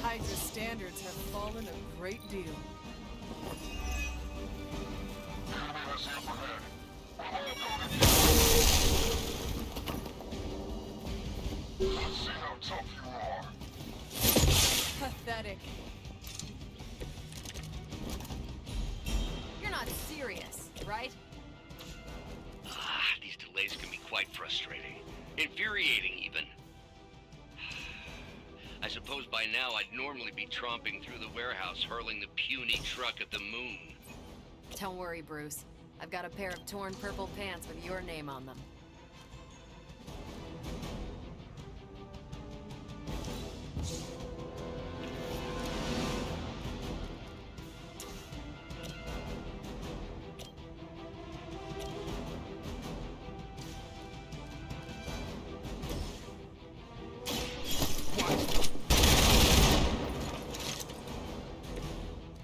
Hydra's standards have fallen a great deal. Let's see how tough you are. Pathetic. You're not serious, right? These delays can be quite frustrating. Infuriating, even. I suppose by now I'd normally be tromping through the warehouse hurling the puny truck at the moon. Don't worry, Bruce. I've got a pair of torn purple pants with your name on them.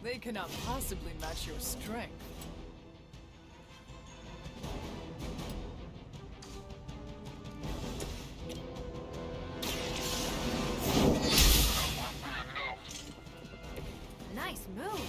They cannot possibly match your strength. Nice move.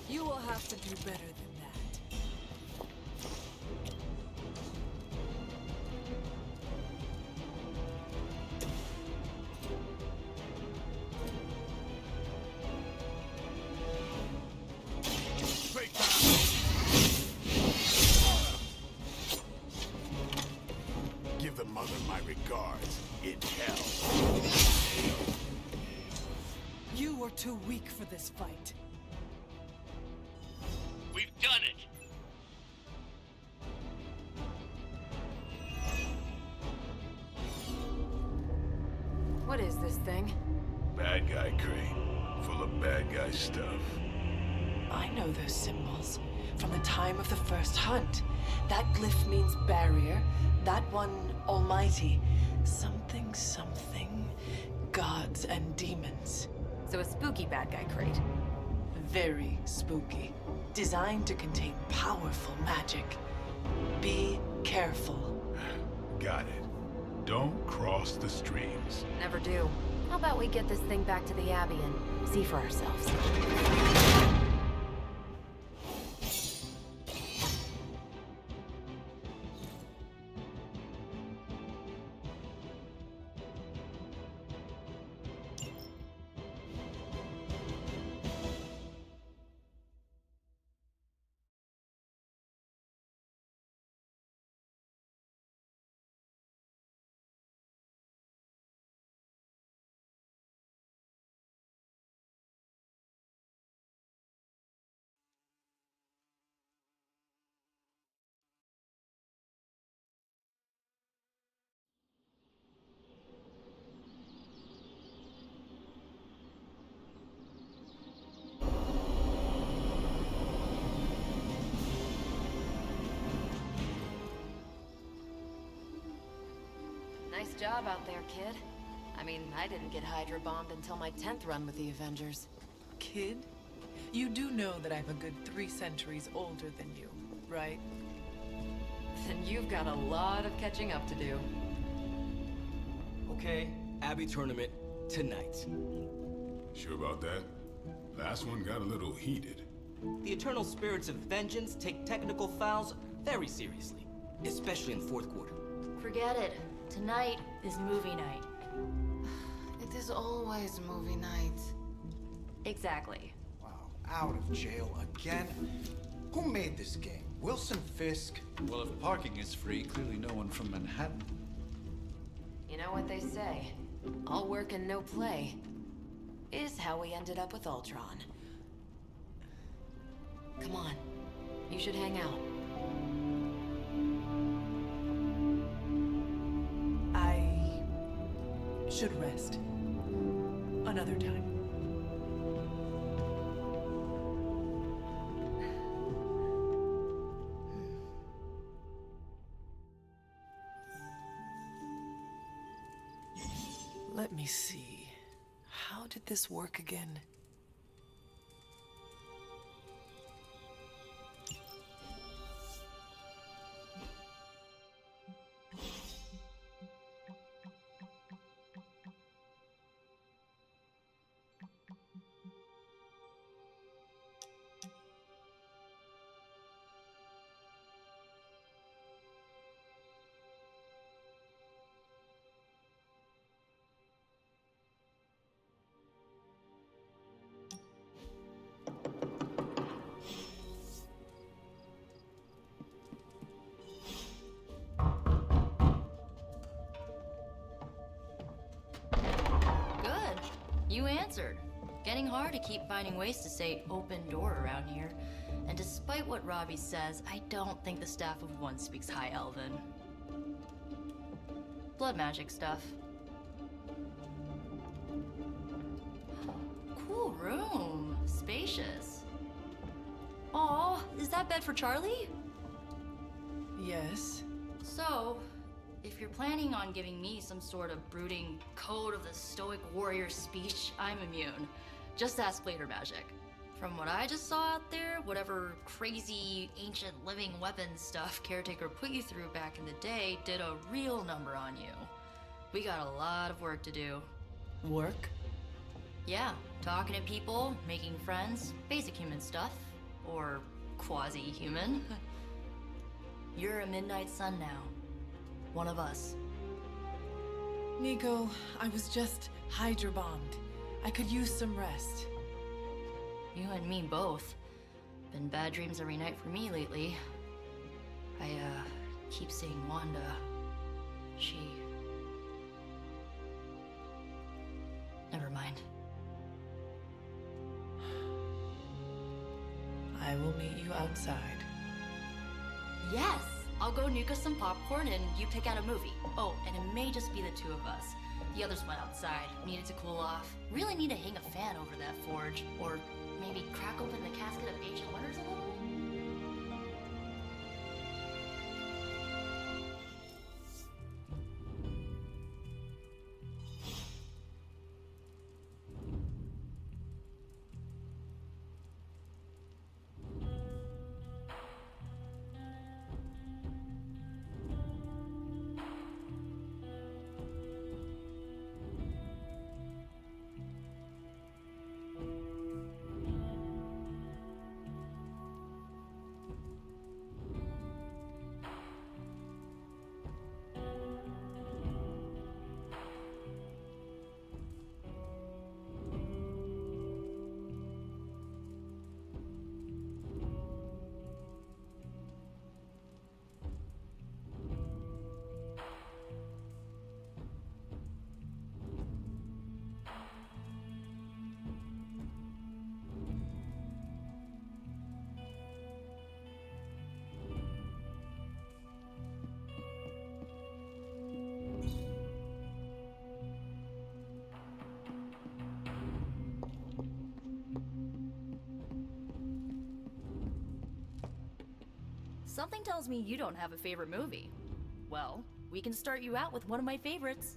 You will have to do better than that. Give the mother my regards in hell. You are too weak for this fight. We've done it! What is this thing? Bad guy crate, full of bad guy stuff. I know those symbols from the time of the first hunt. That glyph means barrier, that one almighty. Something, something, gods and demons. So a spooky bad guy crate. Very spooky. Designed to contain powerful magic. Be careful. Got it. Don't cross the streams. Never do. How about we get this thing back to the Abbey and see for ourselves? Nice job out there, kid. I mean, I didn't get Hydra bombed until my 10th run with the Avengers. Kid? You do know that I'm a good 3 centuries older than you, right? Then you've got a lot of catching up to do. Okay, Abbey tournament tonight. Sure about that? Last one got a little heated. The Eternal Spirits of Vengeance take technical fouls very seriously, especially in fourth quarter. Forget it. Tonight is movie night. It is always movie night. Exactly. Wow, out of jail again? Who made this game? Wilson Fisk? Well, if parking is free, clearly no one from Manhattan. You know what they say? All work and no play is how we ended up with Ultron. Come on. You should hang out. I should rest. Another time. Let me see. How did this work again? You answered. Getting hard to keep finding ways to say open door around here. And despite what Robbie says, I don't think the staff of One speaks High Elven. Blood magic stuff. Cool room. Spacious. Aw, is that bed for Charlie? Yes. So, if you're planning on giving me some sort of brooding code of the stoic warrior speech, I'm immune. Just ask later magic. From what I just saw out there, whatever crazy ancient living weapons stuff Caretaker put you through back in the day did a real number on you. We got a lot of work to do. Work? Yeah, talking to people, making friends, basic human stuff. Or quasi-human. You're a Midnight Sun now. One of us. Nico, I was just Hydra bombed. I could use some rest. You and me both. Been bad dreams every night for me lately. I, keep seeing Wanda. She... Never mind. I will meet you outside. Yes! I'll go nuke us some popcorn and you pick out a movie. Oh, and it may just be the two of us. The others went outside, needed to cool off. Really need to hang a fan over that forge. Or maybe crack open the casket of ancient wonders a little? Something tells me you don't have a favorite movie. Well, We can start you out with one of my favorites.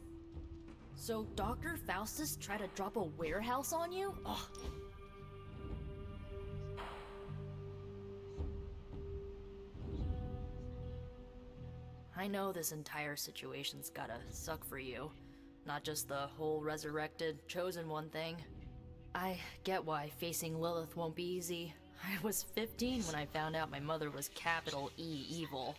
So Dr. Faustus tried to drop a warehouse on you? Ugh. I know this entire situation's gotta suck for you. Not just the whole resurrected, chosen one thing. I get why facing Lilith won't be easy. I was 15 when I found out my mother was capital E evil.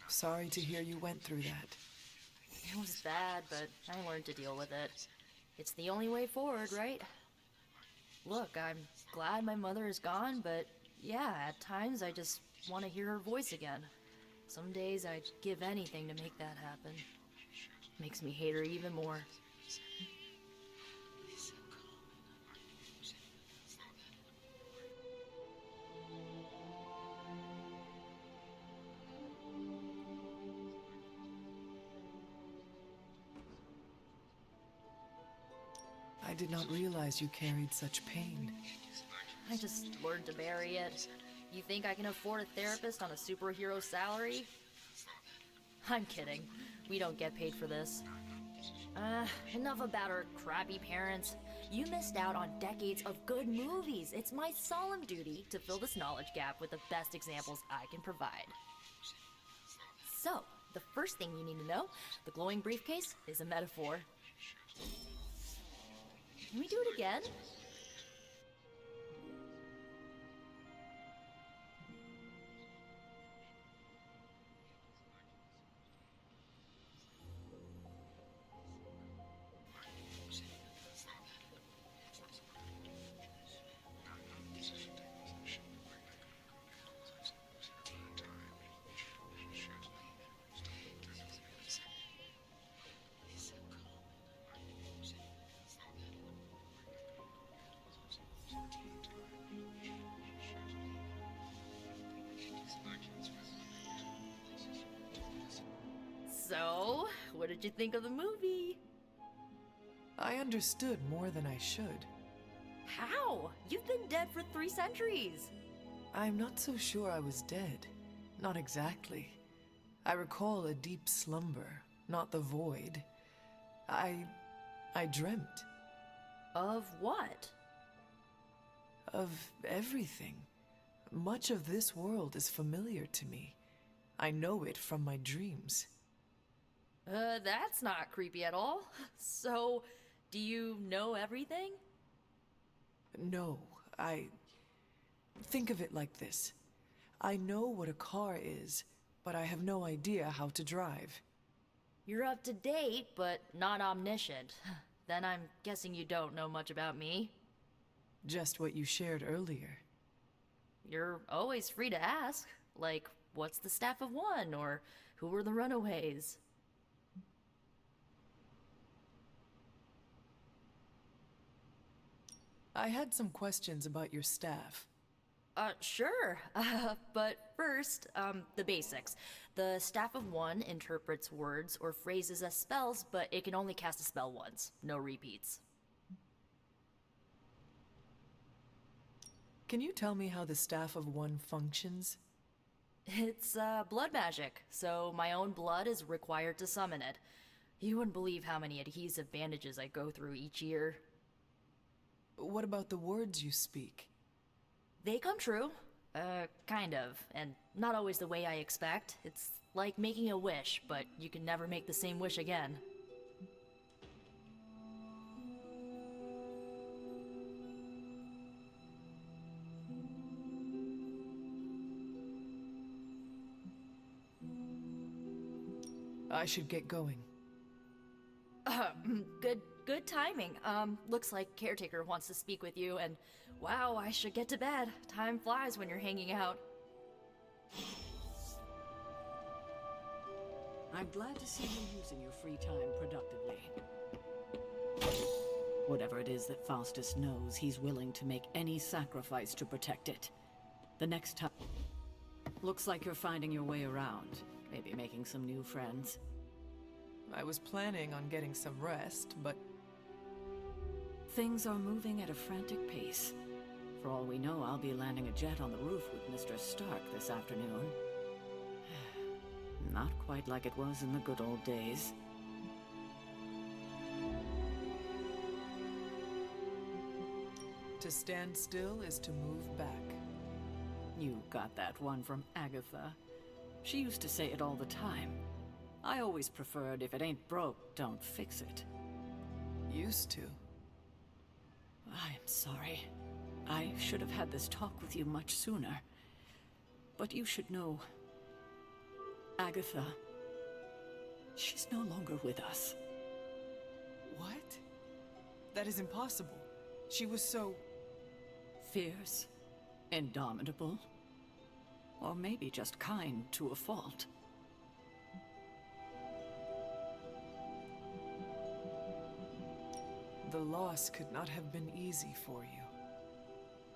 Sorry to hear you went through that. It was bad, but I learned to deal with it. It's the only way forward, right? Look, I'm glad my mother is gone, but yeah, at times I just want to hear her voice again. Some days I'd give anything to make that happen. Makes me hate her even more. I did not realize you carried such pain. I just learned to bury it. You think I can afford a therapist on a superhero salary? I'm kidding. We don't get paid for this. Enough about our crappy parents. You missed out on decades of good movies. It's my solemn duty to fill this knowledge gap with the best examples I can provide. So, the first thing you need to know, the glowing briefcase is a metaphor. Can we do it again? So, what did you think of the movie? I understood more than I should. How? You've been dead for 3 centuries. I'm not so sure I was dead. Not exactly. I recall a deep slumber, not the void. I dreamt. Of what? Of everything. Much of this world is familiar to me. I know it from my dreams. That's not creepy at all. So, do you know everything? No, Think of it like this. I know what a car is, but I have no idea how to drive. You're up to date, but not omniscient. Then I'm guessing you don't know much about me. Just what you shared earlier. You're always free to ask. Like, what's the Staff of One? Or who were the Runaways? I had some questions about your staff. Sure. But first, the basics. The Staff of One interprets words or phrases as spells, but it can only cast a spell once. No repeats. Can you tell me how the Staff of One functions? It's, blood magic, so my own blood is required to summon it. You wouldn't believe how many adhesive bandages I go through each year. What about the words you speak? They come true. Kind of. And not always the way I expect. It's like making a wish, but you can never make the same wish again. I should get going. Good timing. Looks like Caretaker wants to speak with you, and wow, I should get to bed. Time flies when you're hanging out. I'm glad to see you using your free time productively. Whatever it is that Faustus knows, he's willing to make any sacrifice to protect it. The next time... Looks like you're finding your way around. Maybe making some new friends. I was planning on getting some rest, but... Things are moving at a frantic pace. For all we know, I'll be landing a jet on the roof with Mr. Stark this afternoon. Not quite like it was in the good old days. To stand still is to move back. You got that one from Agatha. She used to say it all the time. I always preferred, if it ain't broke, don't fix it. Used to. I'm sorry. I should have had this talk with you much sooner. But you should know... Agatha... she's no longer with us. What? That is impossible. She was so... fierce, indomitable, or maybe just kind to a fault. The loss could not have been easy for you.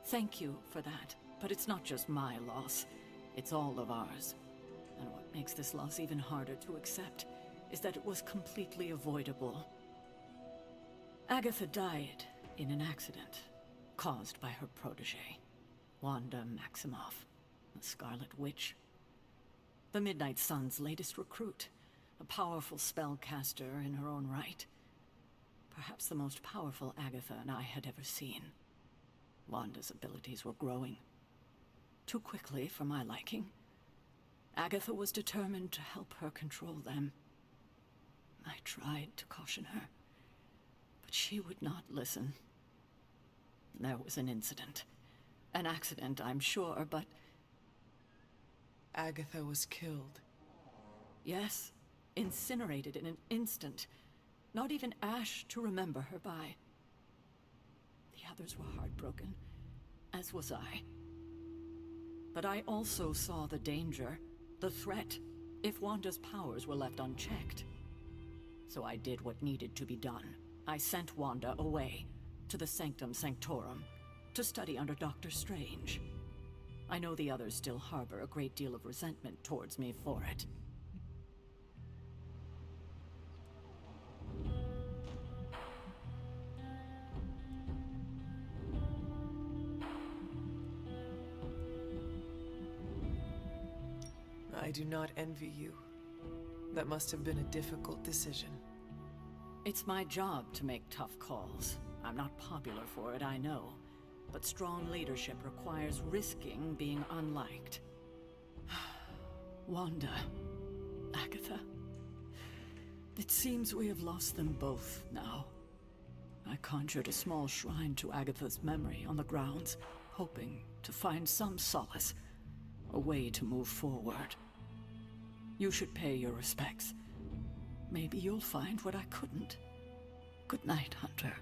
Thank you for that, but it's not just my loss. It's all of ours. And what makes this loss even harder to accept is that it was completely avoidable. Agatha died in an accident caused by her protege, Wanda Maximoff, the Scarlet Witch. The Midnight Sun's latest recruit, a powerful spellcaster in her own right. Perhaps the most powerful Agatha and I had ever seen. Wanda's abilities were growing. Too quickly for my liking. Agatha was determined to help her control them. I tried to caution her, but she would not listen. There was an incident. An accident, I'm sure, but... Agatha was killed. Yes, incinerated in an instant. Not even ash to remember her by. The others were heartbroken, as was I. But I also saw the danger, the threat, if Wanda's powers were left unchecked. So I did what needed to be done. I sent Wanda away, to the Sanctum Sanctorum, to study under Dr. Strange. I know the others still harbor a great deal of resentment towards me for it. I do not envy you. That must have been a difficult decision. It's my job to make tough calls. I'm not popular for it, I know. But strong leadership requires risking being unliked. Wanda, Agatha. It seems we have lost them both now. I conjured a small shrine to Agatha's memory on the grounds, hoping to find some solace, a way to move forward. You should pay your respects. Maybe you'll find what I couldn't. Good night, Hunter.